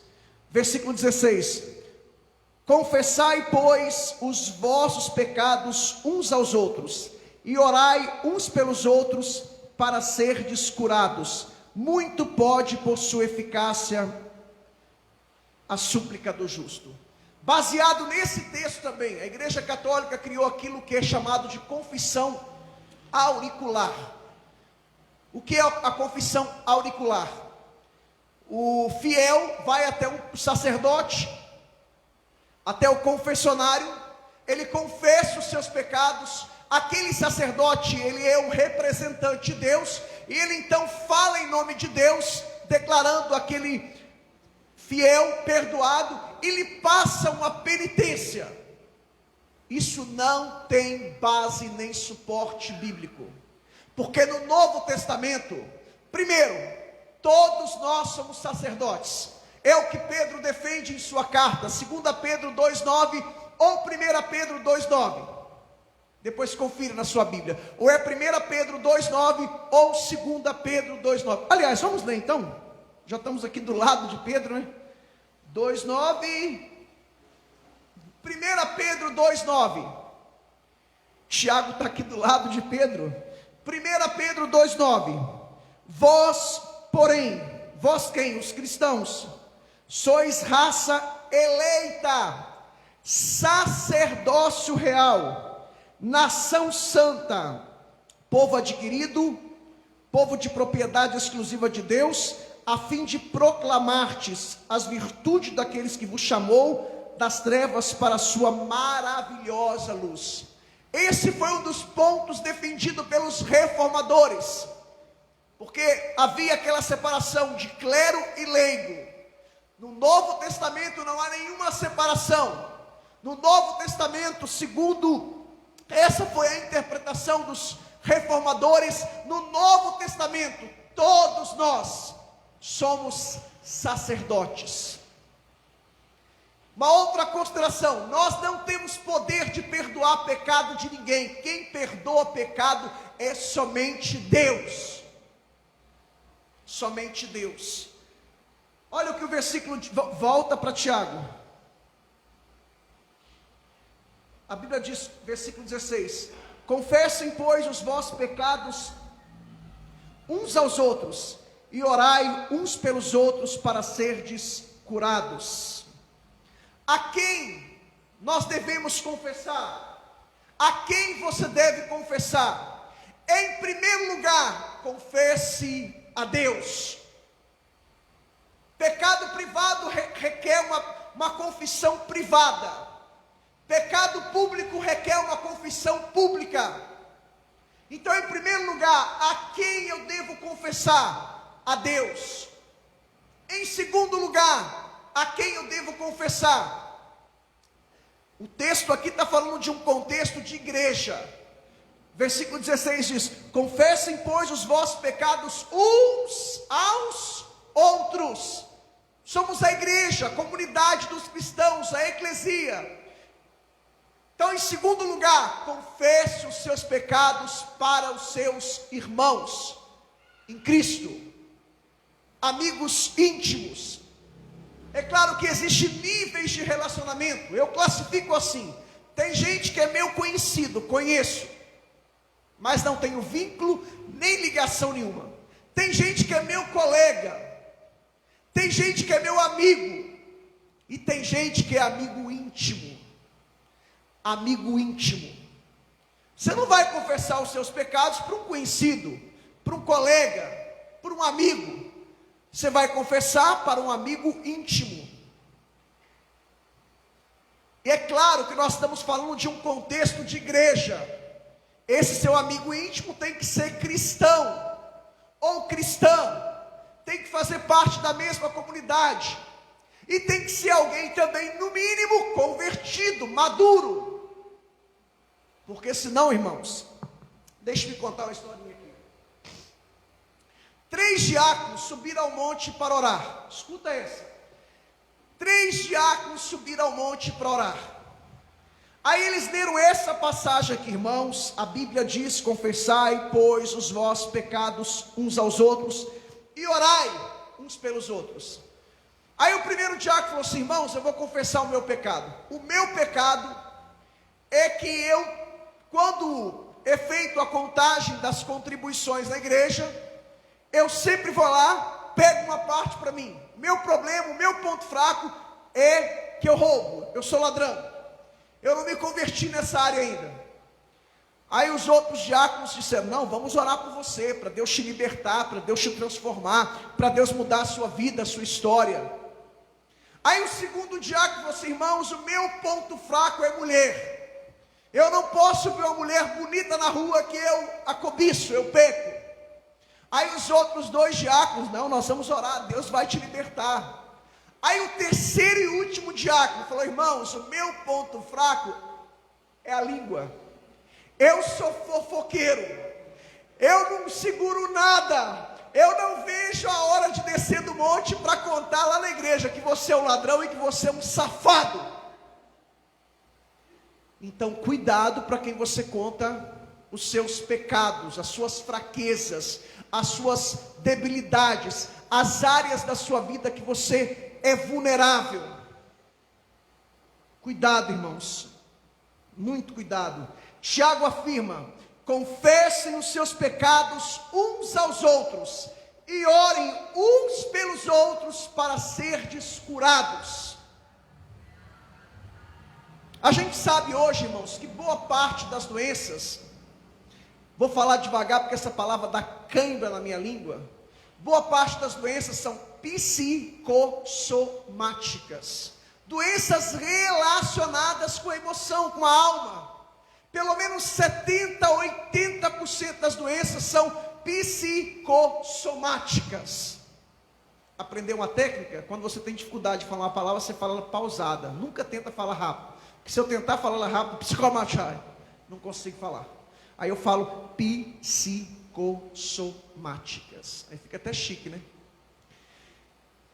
S1: Versículo 16: confessai, pois, os vossos pecados uns aos outros, e orai uns pelos outros, para serdes curados. Muito pode, por sua eficácia, a súplica do justo. Baseado nesse texto também, a Igreja Católica criou aquilo que é chamado de confissão auricular. O que é a confissão auricular? o fiel vai até o sacerdote, até o confessionário, ele confessa os seus pecados. Aquele sacerdote, ele é o representante de Deus, e ele então fala em nome de Deus, declarando aquele fiel perdoado, e lhe passa uma penitência. Isso não tem base nem suporte bíblico, porque no Novo Testamento, primeiro, todos nós somos sacerdotes. É o que Pedro defende em sua carta, 2 Pedro 2,9 ou 1 Pedro 2,9. Depois confira na sua Bíblia. Ou é 1 Pedro 2,9 ou 2 Pedro 2,9. Aliás, vamos ler então. Já estamos aqui do lado de Pedro, né? 2,9. 1 Pedro 2,9. Tiago está aqui do lado de Pedro. 1 Pedro 2,9. Vós, porém, vós quem? Os cristãos, sois raça eleita, sacerdócio real, nação santa, povo adquirido, povo de propriedade exclusiva de Deus, a fim de proclamartes as virtudes daqueles que vos chamou das trevas para a sua maravilhosa luz. Esse foi um dos pontos defendidos pelos reformadores, porque havia aquela separação de clero e leigo. No Novo Testamento não há nenhuma separação. No Novo Testamento, segundo essa foi a interpretação dos reformadores, no Novo Testamento todos nós somos sacerdotes. Uma outra consideração: nós não temos poder de perdoar pecado de ninguém. Quem perdoa pecado é somente Deus. Somente Deus. Olha o que o versículo volta para Tiago. A Bíblia diz, versículo 16: confessem, pois, os vossos pecados uns aos outros, e orai uns pelos outros para serdes curados. A quem nós devemos confessar? A quem você deve confessar? Em primeiro lugar, confesse a Deus. Pecado privado requer uma confissão privada. Pecado público requer uma confissão pública. Então, em primeiro lugar, a quem eu devo confessar? A Deus. Em segundo lugar, a quem eu devo confessar? O texto aqui está falando de um contexto de igreja. Versículo 16 diz: confessem, pois, os vossos pecados uns aos outros. Somos a igreja, a comunidade dos cristãos, a eclesia. Então, em segundo lugar, confesse os seus pecados para os seus irmãos em Cristo, amigos íntimos. É claro que existem níveis de relacionamento. Eu classifico assim: tem gente que é meu conhecido, conheço, mas não tenho vínculo nem ligação nenhuma. Tem gente que é meu colega, tem gente que é meu amigo, e tem gente que é amigo íntimo. Amigo íntimo. Você não vai confessar os seus pecados para um conhecido, para um colega, para um amigo. Você vai confessar para um amigo íntimo. E é claro que nós estamos falando de um contexto de igreja. Esse seu amigo íntimo tem que ser cristão ou cristã, tem que fazer parte da mesma comunidade, e tem que ser alguém também, no mínimo, convertido, maduro. Porque senão, irmãos, deixe-me contar uma historinha aqui. 3 diáconos subiram ao monte para orar. Escuta essa. 3 diáconos subiram ao monte para orar. Aí eles leram essa passagem aqui, irmãos. A Bíblia diz: confessai, pois, os vossos pecados uns aos outros, e orai uns pelos outros. Aí o primeiro diácono falou assim: irmãos, eu vou confessar o meu pecado. O meu pecado é que eu, quando é feito a contagem das contribuições na igreja, eu sempre vou lá, pego uma parte para mim. Meu problema, o meu ponto fraco é que eu roubo, eu sou ladrão. Eu não me converti nessa área ainda. Aí os outros diáconos disseram: não, vamos orar por você, para Deus te libertar, para Deus te transformar, para Deus mudar a sua vida, a sua história. Aí o segundo diácono falou assim: irmãos, o meu ponto fraco é mulher. Eu não posso ver uma mulher bonita na rua que eu a cobiço, eu peco. Aí os outros dois diáconos: não, nós vamos orar, Deus vai te libertar. Aí o terceiro e último diácono falou: irmãos, o meu ponto fraco é a língua. Eu sou fofoqueiro, eu não seguro nada, eu não vejo a hora de descer do monte para contar lá na igreja que você é um ladrão e que você é um safado. Então cuidado para quem você conta os seus pecados, as suas fraquezas, as suas debilidades, as áreas da sua vida que você é vulnerável. Cuidado, irmãos, muito cuidado. Tiago afirma: confessem os seus pecados uns aos outros e orem uns pelos outros para serdes curados. A gente sabe hoje, irmãos, que boa parte das doenças, vou falar devagar porque essa palavra dá cãibra na minha língua, boa parte das doenças são psicossomáticas, doenças relacionadas com a emoção, com a alma. Pelo menos 70% a 80% das doenças são psicossomáticas. Aprender uma técnica: quando você tem dificuldade de falar uma palavra, você fala ela pausada, nunca tenta falar rápido, porque se eu tentar falar ela rápido, psicomática, não consigo falar. Aí eu falo psicossomáticas, aí fica até chique, né?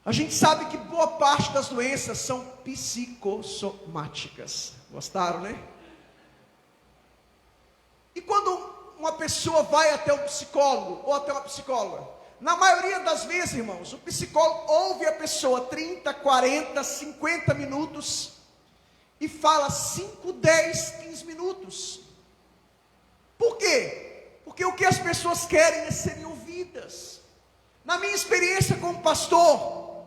S1: A gente sabe que boa parte das doenças são psicossomáticas. Gostaram, né? E quando uma pessoa vai até um psicólogo ou até uma psicóloga, na maioria das vezes, irmãos, o psicólogo ouve a pessoa 30, 40, 50 minutos e fala 5, 10, 15 minutos. Por quê? Porque o que as pessoas querem é serem ouvidas. Na minha experiência como pastor,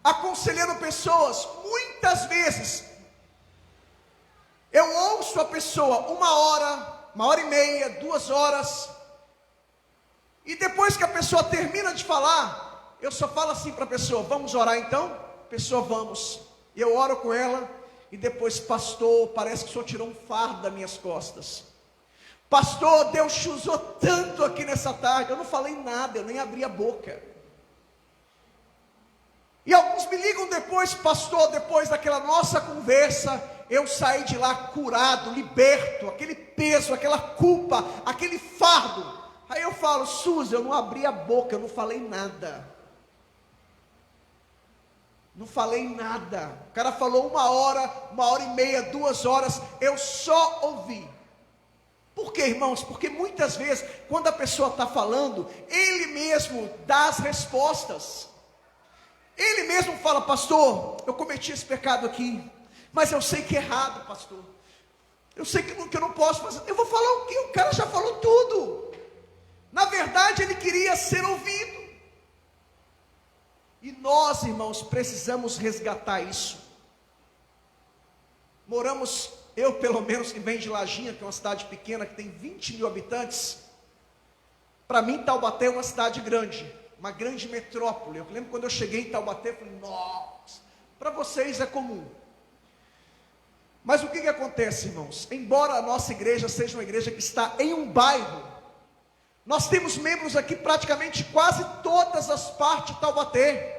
S1: aconselhando pessoas, muitas vezes eu ouço a pessoa 1 hora, 1h30, 2 horas, e depois que a pessoa termina de falar, eu só falo assim para a pessoa: vamos orar então? Pessoa, vamos. Eu oro com ela, e depois: pastor, parece que o senhor tirou um fardo das minhas costas. Pastor, Deus te usou tanto aqui nessa tarde. Eu não falei nada, eu nem abri a boca. E alguns me ligam depois: pastor, depois daquela nossa conversa, eu saí de lá curado, liberto, aquele peso, aquela culpa, aquele fardo. Aí eu falo: Suzy, eu não abri a boca, eu não falei nada. Não falei nada. O cara falou 1 hora, 1h30, 2 horas, eu só ouvi. Por quê, irmãos? Porque muitas vezes, quando a pessoa está falando, ele mesmo dá as respostas. Ele mesmo fala: pastor, eu cometi esse pecado aqui, mas eu sei que é errado, pastor. Eu sei que eu não posso fazer. Eu vou falar o quê? O cara já falou tudo. Na verdade, ele queria ser ouvido. E nós, irmãos, precisamos resgatar isso. Moramos, eu pelo menos, que venho de Lajinha, que é uma cidade pequena, que tem 20 mil habitantes. Para mim, Taubaté é uma cidade grande, uma grande metrópole. Eu lembro quando eu cheguei em Taubaté, eu falei: nossa, para vocês é comum. Mas o que acontece, irmãos? Embora a nossa igreja seja uma igreja que está em um bairro, nós temos membros aqui praticamente quase todas as partes de Taubaté.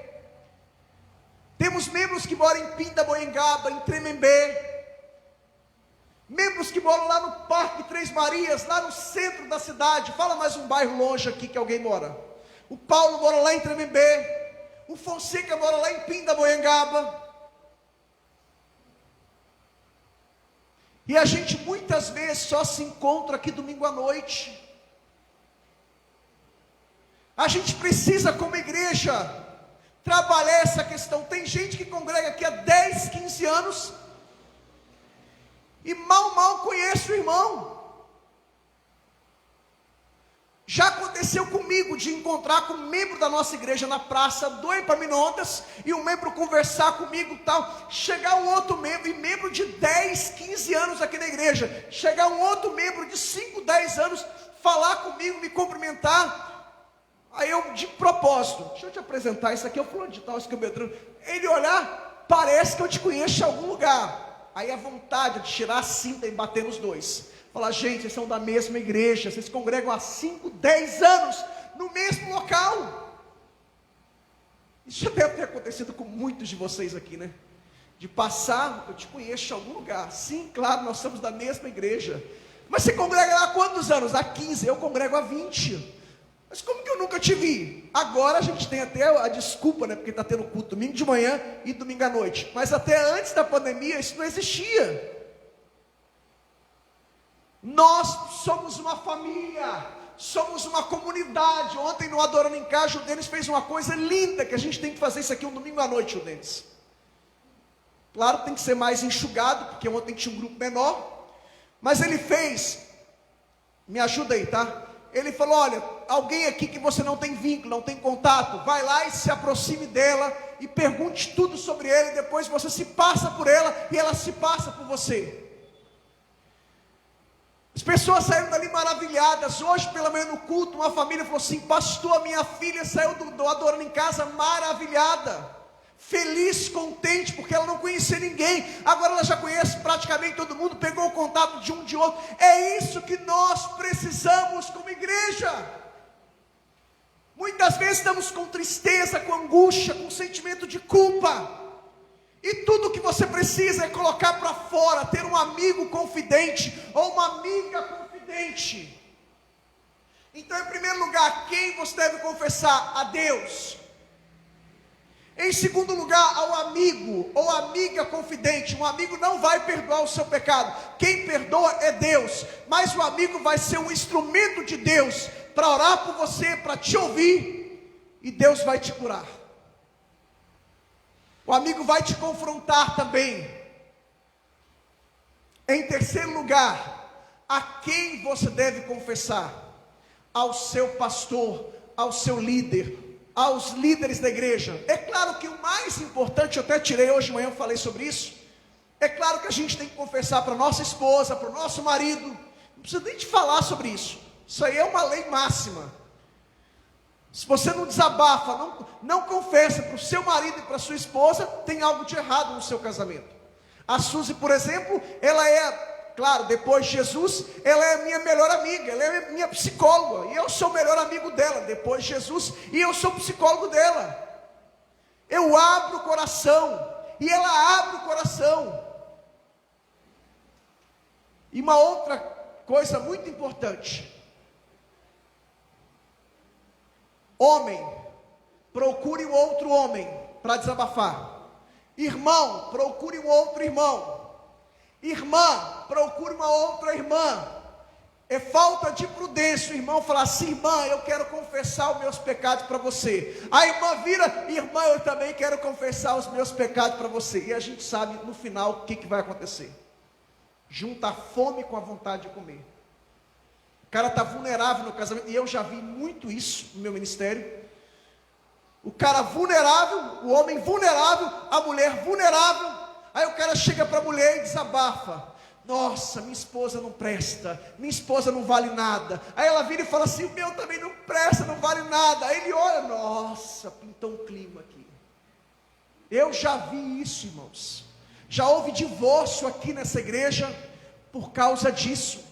S1: Temos membros que moram em Pindamonhangaba, em Tremembé, membros que moram lá no Parque Três Marias, lá no centro da cidade. Fala mais um bairro longe aqui que alguém mora. O Paulo mora lá em Tremembé, o Fonseca mora lá em Pindamonhangaba. E a gente muitas vezes só se encontra aqui domingo à noite. A gente precisa, como igreja, trabalhar essa questão. Tem gente que congrega aqui há 10, 15 anos e mal conhece o irmão. Já aconteceu comigo de encontrar com um membro da nossa igreja na praça do Epaminondas, e um membro conversar comigo tal, chegar um outro membro, e membro de 10, 15 anos aqui na igreja, chegar um outro membro de 5, 10 anos, falar comigo, me cumprimentar, aí eu de propósito, deixa eu te apresentar, isso aqui é o fulano de tal, esse aqui é o Beltrano, ele olhar, parece que eu te conheço de algum lugar, aí a vontade de tirar a cinta e bater nos dois, falar, gente, vocês são da mesma igreja, vocês congregam há 5, 10 anos, no mesmo local. Isso já deve ter acontecido com muitos de vocês aqui, né? De passar, eu te conheço de algum lugar. Sim, claro, nós somos da mesma igreja. Mas você congrega lá há quantos anos? Há 15, eu congrego há 20. Mas como que eu nunca te vi? Agora a gente tem até a desculpa, né? Porque está tendo culto domingo de manhã e domingo à noite. Mas até antes da pandemia isso não existia. Nós somos uma família, somos uma comunidade. Ontem no Adorando em Casa, o Denis fez uma coisa linda, que a gente tem que fazer isso aqui um domingo à noite, o Denis. Claro, tem que ser mais enxugado, porque ontem tinha um grupo menor, mas ele fez, me ajuda aí, tá? Ele falou, olha, alguém aqui que você não tem vínculo, não tem contato, vai lá e se aproxime dela, e pergunte tudo sobre ela, e depois você se passa por ela, e ela se passa por você. As pessoas saíram dali maravilhadas. Hoje pela manhã no culto, uma família falou assim, pastor, a minha filha saiu do Adorando em Casa maravilhada, feliz, contente, porque ela não conhecia ninguém, agora ela já conhece praticamente todo mundo, pegou o contato de um de outro. É isso que nós precisamos como igreja. Muitas vezes estamos com tristeza, com angústia, com sentimento de culpa, e tudo que você precisa é colocar para fora, ter um amigo confidente, ou uma amiga confidente. Então, em primeiro lugar, quem você deve confessar? A Deus. Em segundo lugar, ao amigo, ou amiga confidente. Um amigo não vai perdoar o seu pecado, quem perdoa é Deus, mas o amigo vai ser um instrumento de Deus, para orar por você, para te ouvir, e Deus vai te curar. O amigo vai te confrontar também. Em terceiro lugar, a quem você deve confessar? Ao seu pastor, ao seu líder, aos líderes da igreja. É claro que o mais importante, eu até tirei hoje de manhã, eu falei sobre isso. É claro que a gente tem que confessar para nossa esposa, para o nosso marido. Não precisa nem te falar sobre isso. Isso aí é uma lei máxima. Se você não desabafa, não confessa para o seu marido e para a sua esposa, tem algo de errado no seu casamento. A Suzy, por exemplo, ela é, claro, depois de Jesus, ela é minha melhor amiga, ela é minha psicóloga, e eu sou o melhor amigo dela, depois de Jesus, e eu sou psicólogo dela. Eu abro o coração, e ela abre o coração. E uma outra coisa muito importante: homem, procure um outro homem para desabafar. Irmão, procure um outro irmão. Irmã, procure uma outra irmã. É falta de prudência o irmão falar assim: irmã, eu quero confessar os meus pecados para você. A irmã vira: irmã, eu também quero confessar os meus pecados para você. E a gente sabe no final o que vai acontecer. Junta a fome com a vontade de comer. O cara está vulnerável no casamento, e eu já vi muito isso no meu ministério. O cara vulnerável, o homem vulnerável, a mulher vulnerável. Aí o cara chega para a mulher e desabafa: nossa, minha esposa não presta, minha esposa não vale nada. Aí ela vira e fala assim: o meu também não presta, não vale nada. Aí ele olha: nossa, pintou um clima aqui. Eu já vi isso, irmãos. Já houve divórcio aqui nessa igreja por causa disso.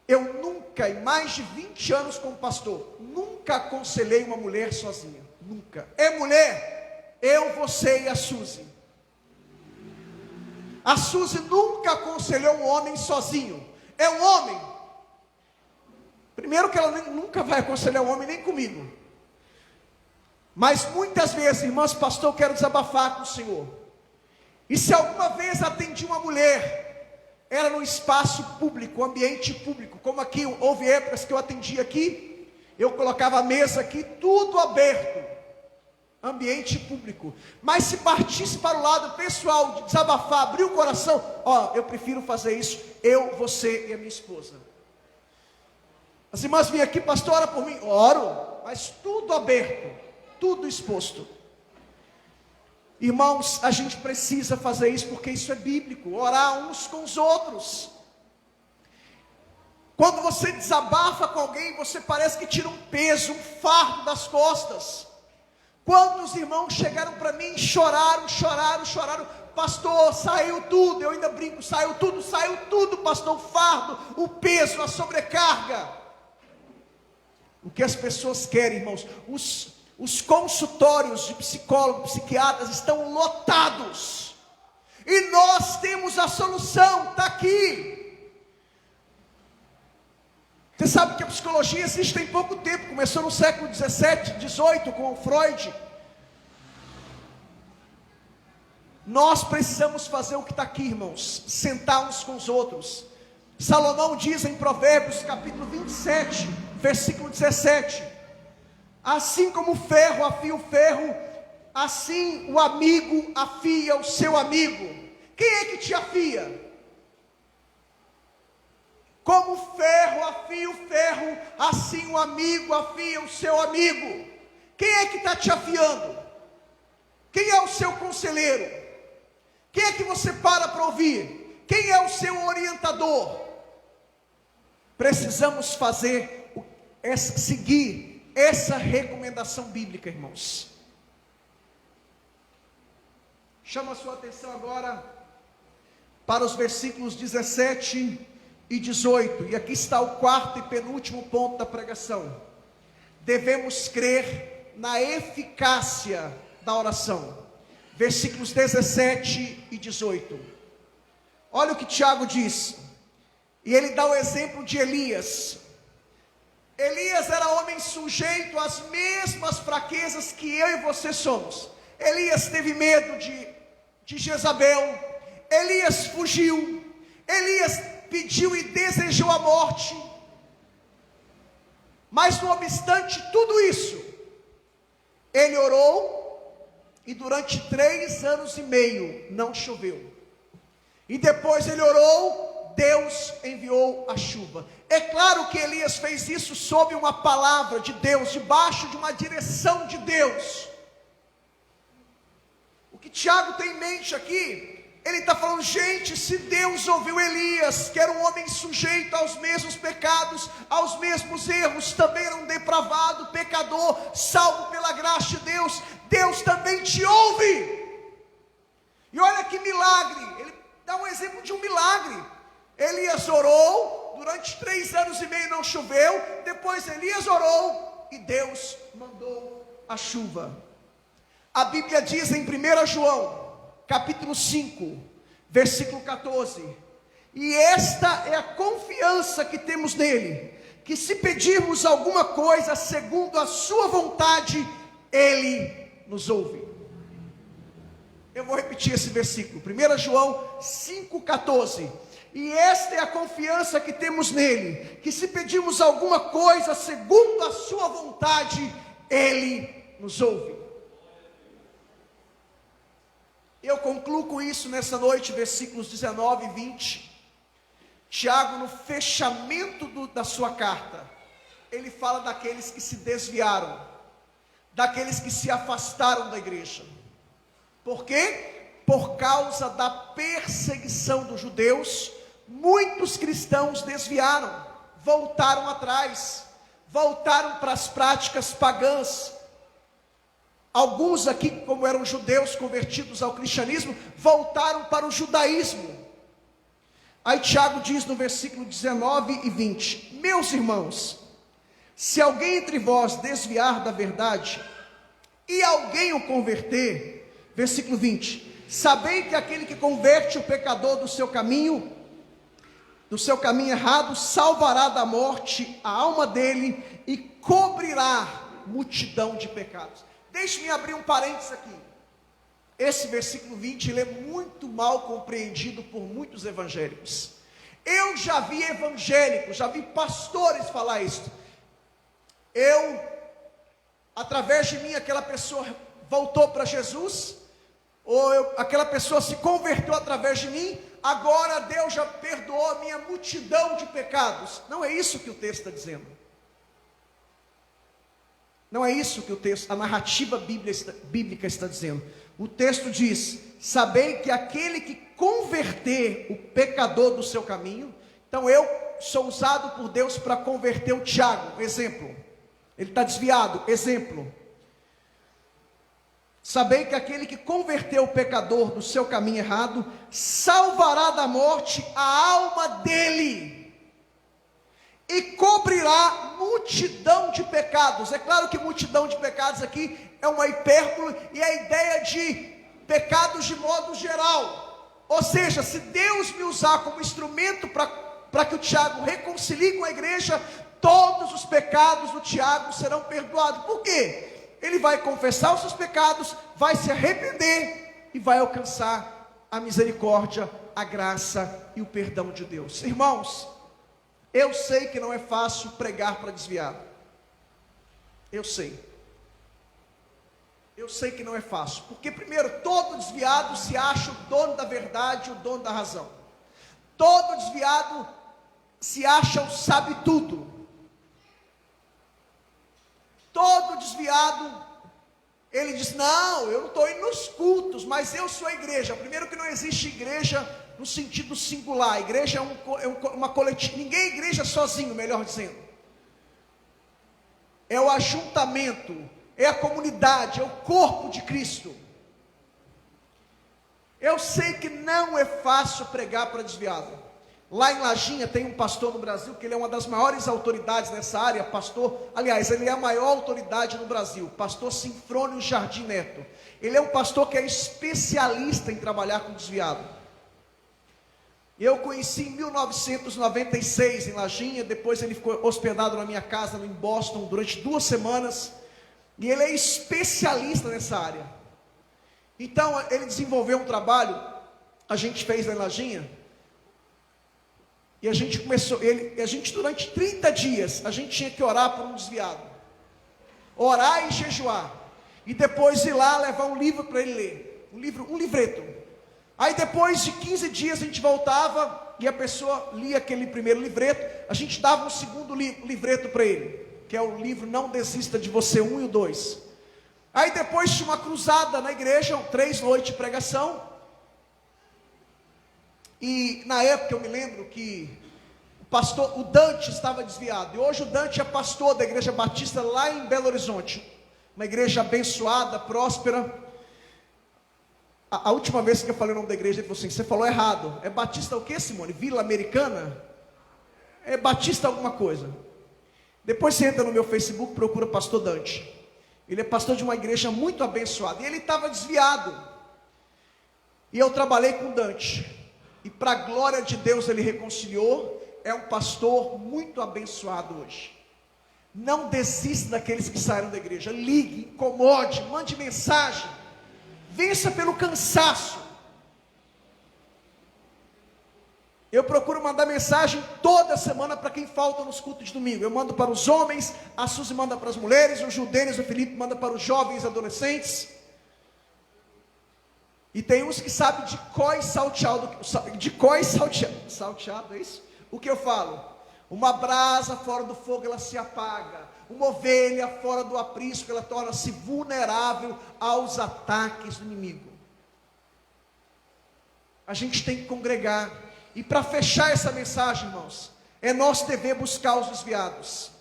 S1: Eu nunca, em mais de 20 anos como pastor, nunca aconselhei uma mulher sozinha. Nunca. É mulher, eu, você e a Suzy. A Suzy nunca aconselhou um homem sozinho. É um homem. Primeiro que ela nunca vai aconselhar um homem nem comigo. Mas muitas vezes, irmãs, pastor, eu quero desabafar com o Senhor. E se alguma vez atendi uma mulher, era no espaço público, ambiente público, como aqui, houve épocas que eu atendi aqui, eu colocava a mesa aqui, tudo aberto, ambiente público. Mas se partisse para o lado pessoal, de desabafar, abrir o coração, eu prefiro fazer isso, eu, você e a minha esposa. As irmãs vêm aqui, pastor, ora por mim. Oro, mas tudo aberto, tudo exposto. Irmãos, a gente precisa fazer isso porque isso é bíblico, orar uns com os outros. Quando você desabafa com alguém, você parece que tira um peso, um fardo das costas. Quantos irmãos chegaram para mim e choraram, pastor, saiu tudo, eu ainda brinco, saiu tudo, pastor, o fardo, o peso, a sobrecarga. O que as pessoas querem, irmãos, os consultórios de psicólogos, psiquiatras estão lotados, e nós temos a solução, está aqui. Você sabe que a psicologia existe tem pouco tempo, começou no século 17, 18, com Freud. Nós precisamos fazer o que está aqui, irmãos, sentar uns com os outros. Salomão diz em Provérbios, capítulo 27, versículo 17, assim como o ferro afia o ferro, assim o amigo afia o seu amigo. Quem é que te afia? Como o ferro afia o ferro, assim o amigo afia o seu amigo. Quem é que está te afiando? Quem é o seu conselheiro? Quem é que você para ouvir? Quem é o seu orientador? Precisamos seguir essa recomendação bíblica, irmãos. Chama a sua atenção agora para os versículos 17 e 18, e aqui está o quarto e penúltimo ponto da pregação. Devemos crer na eficácia da oração. Versículos 17 e 18. Olha o que Tiago diz, e ele dá o exemplo de Elias. Elias era homem sujeito às mesmas fraquezas que eu e você somos. Elias teve medo de Jezabel, Elias fugiu, Elias pediu e desejou a morte, mas não obstante tudo isso, ele orou, e durante 3 anos e meio não choveu, e depois ele orou, Deus enviou a chuva. É claro que Elias fez isso sob uma palavra de Deus, debaixo de uma direção de Deus. O que Tiago tem em mente aqui, ele está falando, gente, se Deus ouviu Elias, que era um homem sujeito aos mesmos pecados, aos mesmos erros, também era um depravado, pecador, salvo pela graça de Deus, Deus também te ouve. E olha que milagre, ele dá um exemplo de um milagre. Elias orou, durante 3 anos e meio não choveu, depois Elias orou, e Deus mandou a chuva. A Bíblia diz em 1 João, capítulo 5, versículo 14, e esta é a confiança que temos nele, que se pedirmos alguma coisa segundo a sua vontade, ele nos ouve. Eu vou repetir esse versículo, 1 João 5,14, e esta é a confiança que temos nele, que se pedirmos alguma coisa segundo a sua vontade, ele nos ouve. Eu concluo com isso nessa noite, versículos 19 e 20. Tiago, no fechamento da sua carta, ele fala daqueles que se desviaram, daqueles que se afastaram da igreja. Por quê? Por causa da perseguição dos judeus, muitos cristãos desviaram, voltaram atrás, voltaram para as práticas pagãs. Alguns aqui, como eram judeus convertidos ao cristianismo, voltaram para o judaísmo. Aí Tiago diz no versículo 19 e 20, meus irmãos, se alguém entre vós desviar da verdade, e alguém o converter, versículo 20, sabei que aquele que converte o pecador do seu caminho errado, salvará da morte a alma dele, e cobrirá multidão de pecados. Deixe-me abrir um parênteses aqui. Esse versículo 20, ele é muito mal compreendido por muitos evangélicos. Eu já vi evangélicos, já vi pastores falar isso. Através de mim, aquela pessoa voltou para Jesus, aquela pessoa se converteu através de mim, agora Deus já perdoou a minha multidão de pecados. Não é isso que o texto está dizendo. Não é isso que o texto, a narrativa bíblica está dizendo. O texto diz: sabei que aquele que converter o pecador do seu caminho. Então eu sou usado por Deus para converter o Tiago, exemplo. Ele está desviado, exemplo. Sabei que aquele que converteu o pecador do seu caminho errado, salvará da morte a alma dele, e cobrirá multidão de pecados. É claro que multidão de pecados aqui é uma hipérbole, e a ideia de pecados de modo geral. Ou seja, se Deus me usar como instrumento para que o Tiago reconcilie com a igreja, todos os pecados do Tiago serão perdoados. Por quê? Ele vai confessar os seus pecados, vai se arrepender e vai alcançar a misericórdia, a graça e o perdão de Deus. Irmãos, eu sei que não é fácil pregar para desviado. Eu sei. Eu sei que não é fácil. Porque primeiro, todo desviado se acha o dono da verdade, o dono da razão. Todo desviado se acha o sabe tudo. Todo desviado, ele diz: não, eu não estou indo nos cultos, mas eu sou a igreja. Primeiro que não existe igreja no sentido singular. A igreja é uma coletiva. Ninguém é igreja sozinho, melhor dizendo. É o ajuntamento, é a comunidade, é o corpo de Cristo. Eu sei que não é fácil pregar para desviado. Lá em Lajinha tem um pastor no Brasil, que ele é uma das maiores autoridades nessa área, pastor, aliás, ele é a maior autoridade no Brasil, pastor Sinfrônio Jardim Neto. Ele é um pastor que é especialista em trabalhar com desviado. Eu conheci em 1996 em Lajinha, depois ele ficou hospedado na minha casa em Boston durante 2 semanas, e ele é especialista nessa área. Então ele desenvolveu um trabalho, a gente fez lá em Lajinha, e a gente começou, durante 30 dias, a gente tinha que orar por um desviado. Orar e jejuar. E depois ir lá levar um livro para ele ler. Um livreto. Aí depois de 15 dias a gente voltava e a pessoa lia aquele primeiro livreto. A gente dava um segundo livreto para ele, que é o livro Não Desista de Você, 1 e o 2. Aí depois tinha uma cruzada na igreja, 3 noites de pregação. E na época eu me lembro que o Dante estava desviado. E hoje o Dante é pastor da igreja batista lá em Belo Horizonte. Uma igreja abençoada, próspera. A última vez que eu falei o nome da igreja, ele falou assim: você falou errado. É Batista o quê, Simone? Vila Americana? É Batista alguma coisa. Depois você entra no meu Facebook, procura pastor Dante. Ele é pastor de uma igreja muito abençoada. E ele estava desviado. E eu trabalhei com Dante. E para a glória de Deus ele reconciliou. É um pastor muito abençoado hoje. Não desista daqueles que saíram da igreja. Ligue, incomode, mande mensagem. Vença pelo cansaço. Eu procuro mandar mensagem toda semana para quem falta nos cultos de domingo. Eu mando para os homens, a Suzy manda para as mulheres, o Judênis e o Felipe manda para os jovens e adolescentes. E tem uns que sabem de cós salteado, salteado, é isso? O que eu falo? Uma brasa fora do fogo, ela se apaga. Uma ovelha fora do aprisco, ela torna-se vulnerável aos ataques do inimigo. A gente tem que congregar. E para fechar essa mensagem, irmãos, é nosso dever buscar os desviados.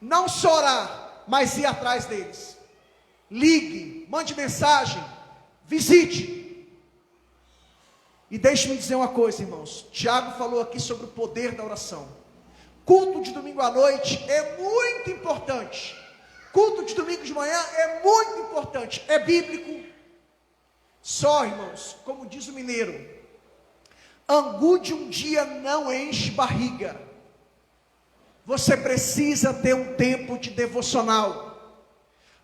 S1: Não só orar, mas ir atrás deles. Ligue, mande mensagem, visite. E deixe-me dizer uma coisa, irmãos. Tiago falou aqui sobre o poder da oração. Culto de domingo à noite é muito importante. Culto de domingo de manhã é muito importante. É bíblico. Só, irmãos, como diz o mineiro, angu de um dia não enche barriga. Você precisa ter um tempo de devocional.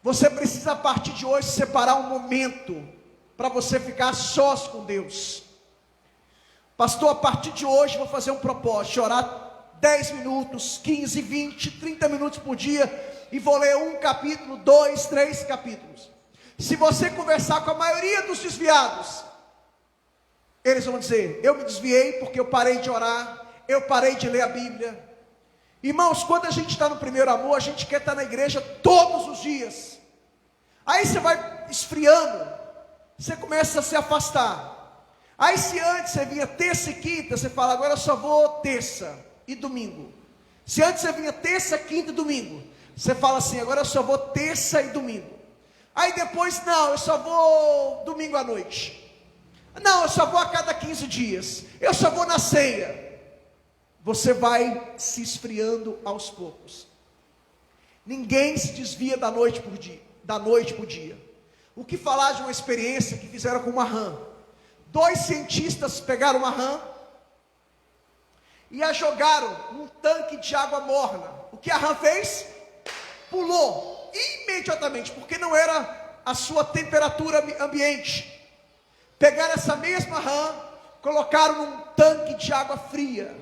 S1: Você precisa, a partir de hoje, separar um momento para você ficar sós com Deus. Pastor, a partir de hoje vou fazer um propósito de orar 10 minutos, 15, 20, 30 minutos por dia, e vou ler 1 capítulo, 2, 3 capítulos. Se você conversar com a maioria dos desviados, eles vão dizer: eu me desviei porque eu parei de orar, eu parei de ler a Bíblia. Irmãos, quando a gente está no primeiro amor, a gente quer estar na igreja todos os dias. Aí você vai esfriando, você começa a se afastar. Aí se antes você vinha terça e quinta, você fala, agora eu só vou terça e domingo. Se antes você vinha terça, quinta e domingo, você fala assim, agora eu só vou terça e domingo. Aí depois, não, eu só vou domingo à noite. Não, eu só vou a cada 15 dias. Eu só vou na ceia. Você vai se esfriando aos poucos. Ninguém se desvia da noite por dia. O que falar de uma experiência que fizeram com uma rã? 2 cientistas pegaram uma rã e a jogaram num tanque de água morna. O que a rã fez? Pulou imediatamente, porque não era a sua temperatura ambiente. Pegaram essa mesma rã, colocaram num tanque de água fria.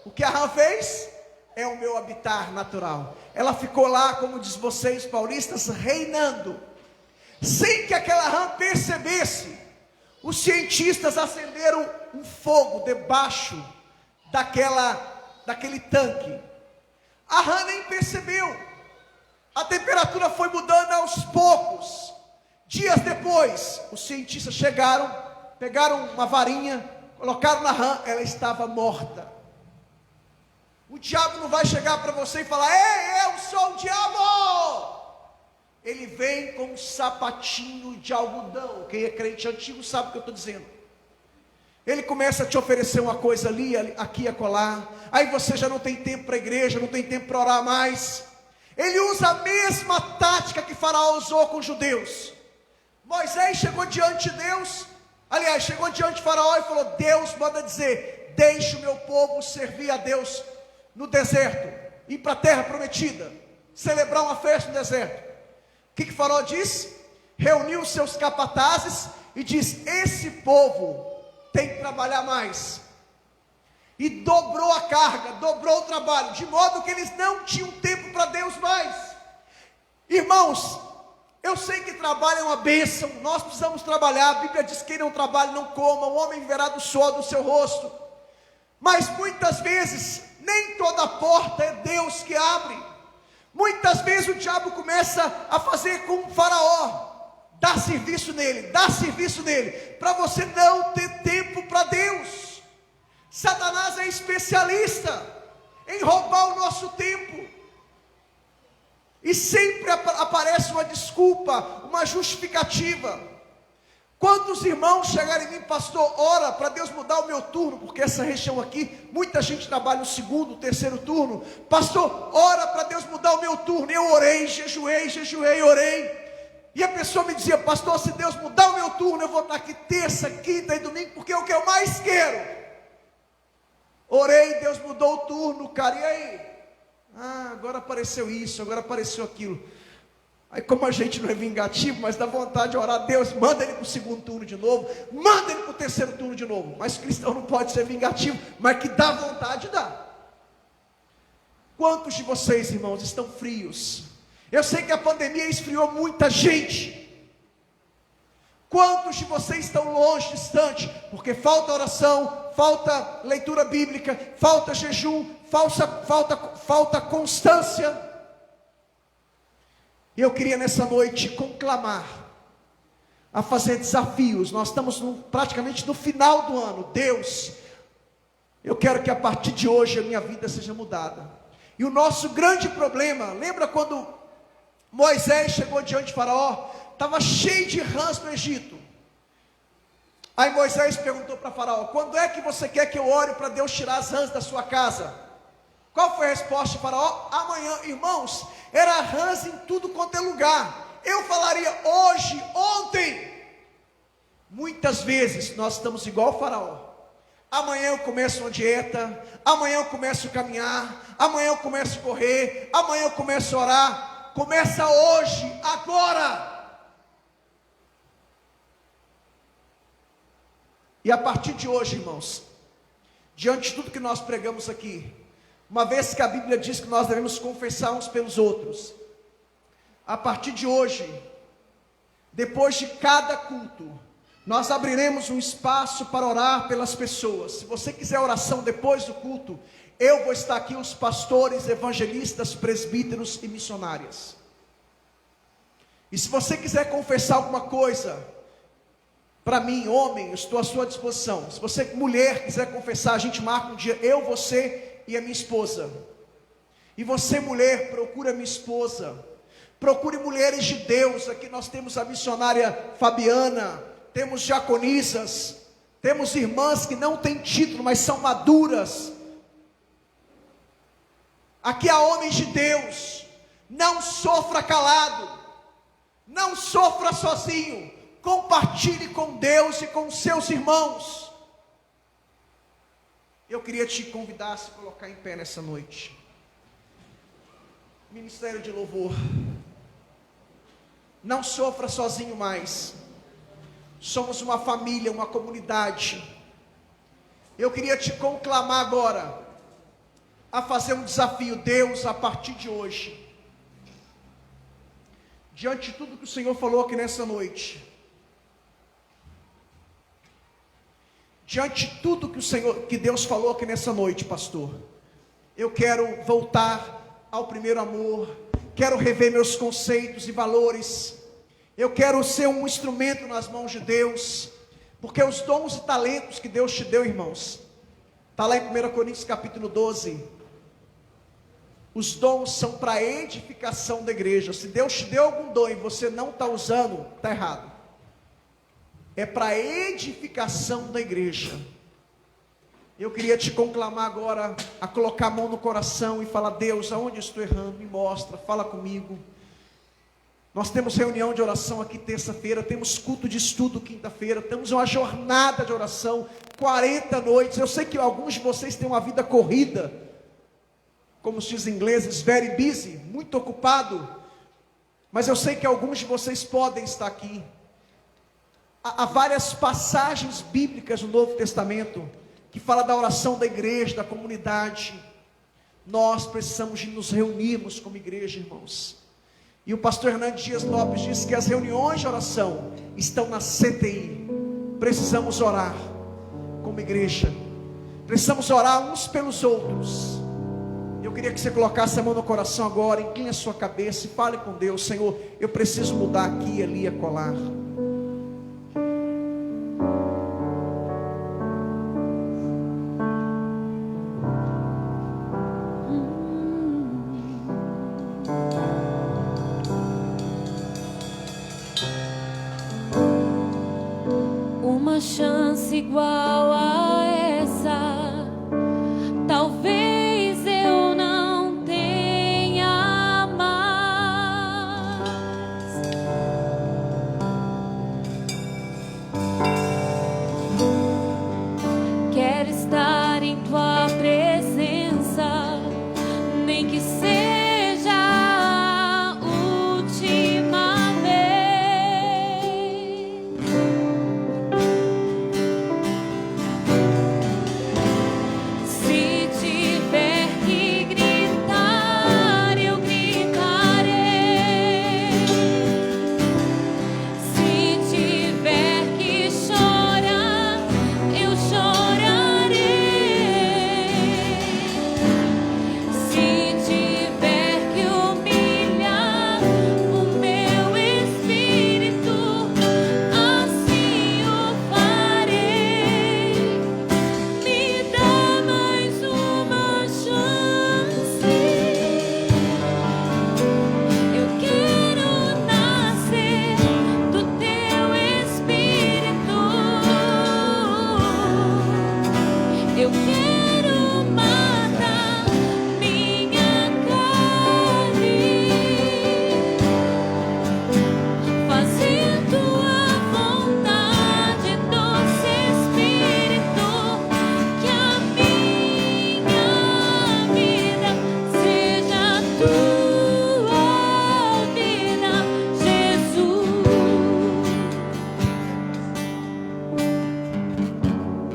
S1: O que a rã fez? É o meu habitat natural. Ela ficou lá, como diz vocês paulistas, reinando. Sem que aquela rã percebesse, os cientistas acenderam um fogo debaixo daquele tanque. A rã nem percebeu. A temperatura foi mudando aos poucos. Dias depois, os cientistas chegaram, pegaram uma varinha, colocaram na rã, ela estava morta. O diabo não vai chegar para você e falar, ei, eu sou o diabo. Ele vem com um sapatinho de algodão. Quem é crente antigo sabe o que eu estou dizendo. Ele começa a te oferecer uma coisa ali, aqui, acolá. Aí você já não tem tempo para a igreja, não tem tempo para orar mais. Ele usa a mesma tática que Faraó usou com os judeus. Moisés chegou diante de Deus, chegou diante de Faraó e falou, Deus manda dizer, deixe o meu povo servir a Deus no deserto, ir para a terra prometida, celebrar uma festa no deserto. O que Faraó diz? Reuniu os seus capatazes e diz, esse povo tem que trabalhar mais. E dobrou a carga, dobrou o trabalho, de modo que eles não tinham tempo para Deus mais. Irmãos, eu sei que trabalho é uma bênção, nós precisamos trabalhar. A Bíblia diz que quem não trabalha não coma, o homem viverá do suor do seu rosto. Mas muitas vezes, nem toda porta é Deus que abre. Muitas vezes o diabo começa a fazer com o Faraó, dar serviço nele, para você não ter tempo para Deus. Satanás é especialista em roubar o nosso tempo. E sempre aparece uma desculpa, uma justificativa. Quantos irmãos chegaram em mim, pastor, ora para Deus mudar o meu turno, porque essa região aqui, muita gente trabalha no segundo, terceiro turno. Pastor, ora para Deus mudar o meu turno. Eu orei, jejuei, orei. E a pessoa me dizia, pastor, se Deus mudar o meu turno, eu vou estar aqui terça, quinta e domingo, porque é o que eu mais quero. Orei, Deus mudou o turno, cara, e aí? Agora apareceu isso, agora apareceu aquilo. Aí como a gente não é vingativo, mas dá vontade de orar, Deus, manda ele para o segundo turno de novo, manda ele para o terceiro turno de novo. Mas cristão não pode ser vingativo, mas que dá vontade, dá. Quantos de vocês, irmãos, estão frios? Eu sei que a pandemia esfriou muita gente. Quantos de vocês estão longe, distante? Porque falta oração, falta leitura bíblica, falta jejum, falta constância. E eu queria nessa noite conclamar a fazer desafios. Nós estamos praticamente no final do ano. Deus, eu quero que a partir de hoje a minha vida seja mudada. E o nosso grande problema, lembra quando Moisés chegou diante de Faraó? Estava cheio de rãs no Egito. Aí Moisés perguntou para Faraó, quando é que você quer que eu ore para Deus tirar as rãs da sua casa? Qual foi a resposta de Faraó? Amanhã. Irmãos, era rãs em tudo quanto é lugar. Eu falaria hoje, ontem. Muitas vezes nós estamos igual ao Faraó. Amanhã eu começo uma dieta, amanhã eu começo a caminhar, amanhã eu começo a correr, amanhã eu começo a orar. Começa hoje, agora. E a partir de hoje, irmãos, diante de tudo que nós pregamos aqui, uma vez que a Bíblia diz que nós devemos confessar uns pelos outros, a partir de hoje, depois de cada culto, nós abriremos um espaço para orar pelas pessoas. Se você quiser oração depois do culto, Eu vou estar aqui, os pastores, evangelistas, presbíteros e missionárias. E se você quiser confessar alguma coisa para mim, homem, eu estou à sua disposição. Se você, mulher, quiser confessar, a gente marca um dia, eu, você e a minha esposa. E você, mulher, procura minha esposa. Procure mulheres de Deus. Aqui nós temos a missionária Fabiana, temos diaconisas, temos irmãs que não têm título, mas são maduras. Aqui há homens de Deus. Não sofra calado, não sofra sozinho. Compartilhe com Deus e com seus irmãos. Eu queria te convidar a se colocar em pé nessa noite. Ministério de louvor. Não sofra sozinho mais. Somos uma família, uma comunidade. Eu queria te conclamar agora a fazer um desafio. Deus, a partir de hoje, diante de tudo que o Senhor falou aqui nessa noite, diante de tudo que Deus falou aqui nessa noite, pastor, eu quero voltar ao primeiro amor, quero rever meus conceitos e valores, eu quero ser um instrumento nas mãos de Deus, porque os dons e talentos que Deus te deu, irmãos, está lá em 1 Coríntios capítulo 12, os dons são para a edificação da igreja. Se Deus te deu algum dom e você não está usando, está errado. É para a edificação da igreja. Eu queria te conclamar agora a colocar a mão no coração e falar: Deus, aonde eu estou errando? Me mostra, fala comigo. Nós temos reunião de oração aqui terça-feira, temos culto de estudo quinta-feira, temos uma jornada de oração, 40 noites. Eu sei que alguns de vocês têm uma vida corrida, como se diz em inglês, very busy, muito ocupado, mas eu sei que alguns de vocês podem estar aqui. Há várias passagens bíblicas no Novo Testamento que fala da oração da igreja, da comunidade. Nós precisamos de nos reunirmos como igreja, irmãos. E o pastor Hernandes Dias Lopes disse que as reuniões de oração estão na CTI. Precisamos orar como igreja. Precisamos orar uns pelos outros. Eu queria que você colocasse a mão no coração agora, incline a sua cabeça e fale com Deus: Senhor, eu preciso mudar aqui, ali, acolá.
S2: Chance igual a essa, talvez eu não tenha mais. Quero estar em tua presença, nem que seja a última vez.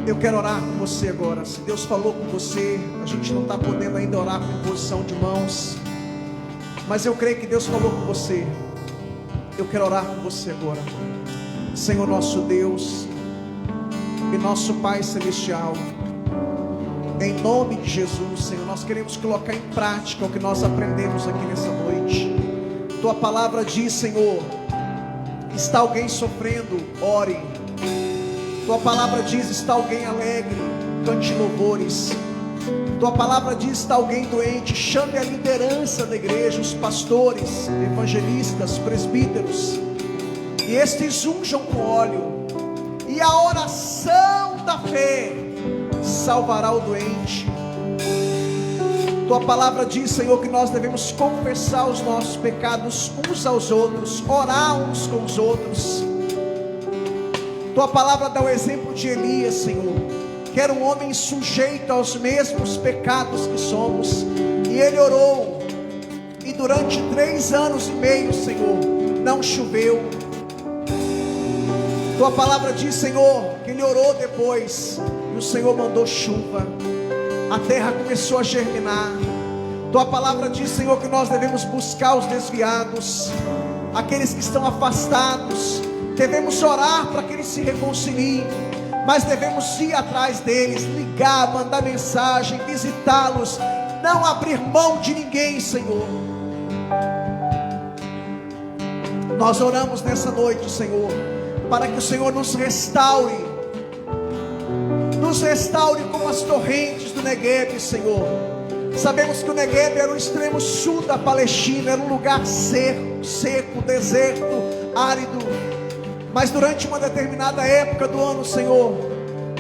S1: Eu quero orar com você agora. Se Deus falou com você, a gente não está podendo ainda orar com imposição de mãos, mas eu creio que Deus falou com você. Eu quero orar com você agora. Senhor nosso Deus e nosso Pai Celestial, Em nome de Jesus, Senhor, nós queremos colocar em prática o que nós aprendemos aqui nessa noite. Tua palavra diz, Senhor, está alguém sofrendo, ore. Tua palavra diz, está alguém alegre, cante louvores. Tua palavra diz, está alguém doente, chame a liderança da igreja, os pastores, evangelistas, presbíteros, e estes unjam com óleo, e a oração da fé salvará o doente. Tua palavra diz, Senhor, que nós devemos confessar os nossos pecados uns aos outros, orar uns com os outros. Tua palavra dá o exemplo de Elias, Senhor, que era um homem sujeito aos mesmos pecados que somos, e ele orou, e durante 3 anos e meio, Senhor, não choveu. Tua palavra diz, Senhor, que ele orou depois, e o Senhor mandou chuva, a terra começou a germinar. Tua palavra diz, Senhor, que nós devemos buscar os desviados, aqueles que estão afastados, devemos orar para que eles se reconciliem, mas devemos ir atrás deles, ligar, mandar mensagem, visitá-los, não abrir mão de ninguém, Senhor. Nós oramos nessa noite, Senhor, para que o Senhor nos restaure como as torrentes do Negueb, Senhor. Sabemos que o Negueb era o extremo sul da Palestina, era um lugar seco, deserto, árido, mas durante uma determinada época do ano, Senhor,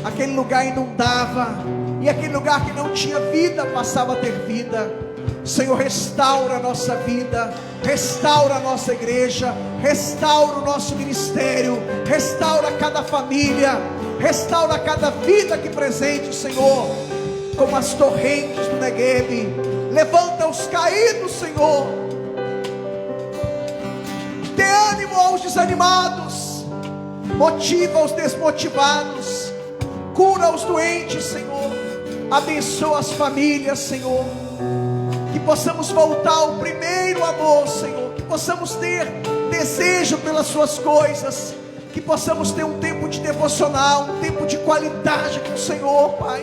S1: aquele lugar inundava, e aquele lugar que não tinha vida, passava a ter vida. Senhor, restaura a nossa vida, restaura a nossa igreja, restaura o nosso ministério, restaura cada família, restaura cada vida aqui presente, Senhor, como as torrentes do Negueb. Levanta os caídos, Senhor, dê ânimo aos desanimados, motiva os desmotivados, cura os doentes, Senhor, abençoa as famílias, Senhor, que possamos voltar ao primeiro amor, Senhor, que possamos ter desejo pelas suas coisas, que possamos ter um tempo de devocional, um tempo de qualidade com o Senhor, Pai,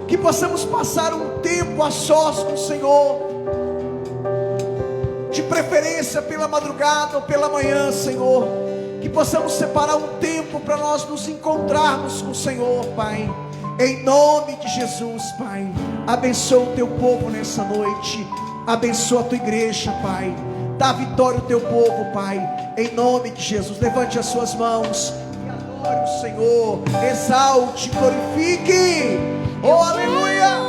S1: que possamos passar um tempo a sós com o Senhor, de preferência pela madrugada ou pela manhã, Senhor, que possamos separar um tempo para nós nos encontrarmos com o Senhor, Pai, em nome de Jesus, Pai. Abençoa o teu povo nessa noite, abençoa a tua igreja, Pai, dá vitória ao teu povo, Pai, em nome de Jesus. Levante as suas mãos e adore o Senhor, exalte, glorifique, oh aleluia.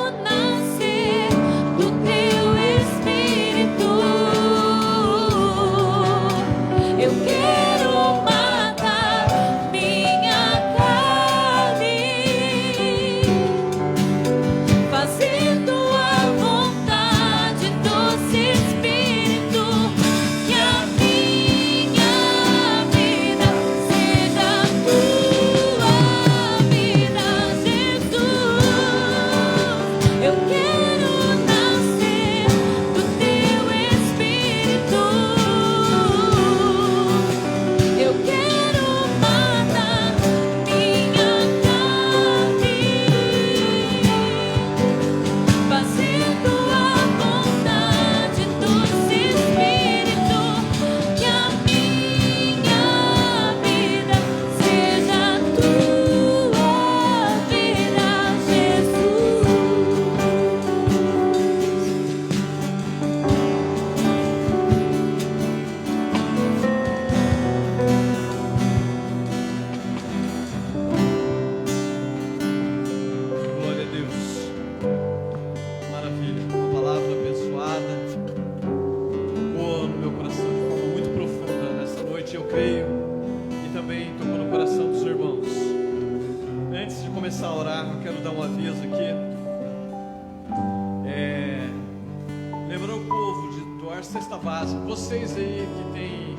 S3: Vocês aí que têm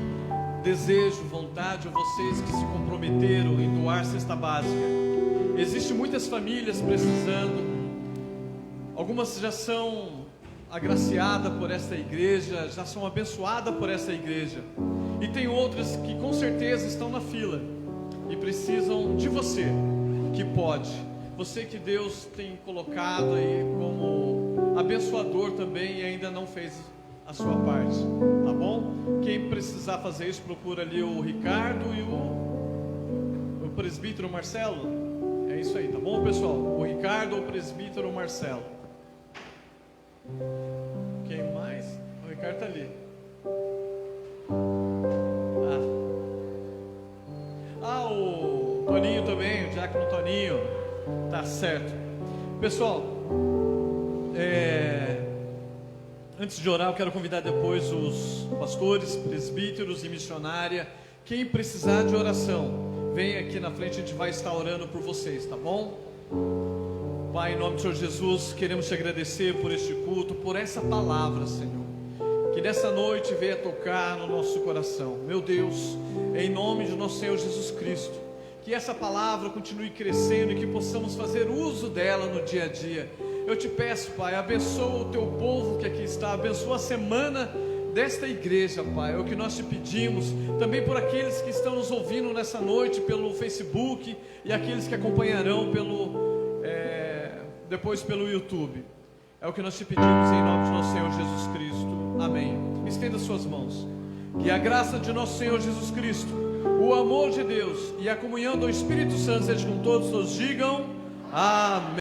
S3: desejo, vontade, ou vocês que se comprometeram em doar cesta básica, existem muitas famílias precisando, algumas já são agraciadas por esta igreja, já são abençoadas por esta igreja, e tem outras que com certeza estão na fila e precisam de você, que pode. Você que Deus tem colocado aí como abençoador também e ainda não fez a sua parte, tá bom? Quem precisar fazer isso, procura ali o Ricardo e o presbítero Marcelo. É isso aí, tá bom, pessoal? O Ricardo ou o presbítero Marcelo. Quem mais? O Ricardo tá ali. O Toninho também, o diácono Toninho. Tá certo. Pessoal, antes de orar, eu quero convidar depois os pastores, presbíteros e missionária. Quem precisar de oração, vem aqui na frente, a gente vai estar orando por vocês, tá bom? Pai, em nome do Senhor Jesus, queremos te agradecer por este culto, por essa palavra, Senhor, que nessa noite venha tocar no nosso coração. Meu Deus, em nome de nosso Senhor Jesus Cristo, que essa palavra continue crescendo e que possamos fazer uso dela no dia a dia. Eu te peço, Pai, abençoa o teu povo que aqui está, abençoa a semana desta igreja, Pai, é o que nós te pedimos. Também por aqueles que estão nos ouvindo nessa noite pelo Facebook e aqueles que acompanharão depois pelo YouTube. É o que nós te pedimos em nome de nosso Senhor Jesus Cristo. Amém. Estenda suas mãos. Que a graça de nosso Senhor Jesus Cristo, o amor de Deus e a comunhão do Espírito Santo seja com todos. Digam amém.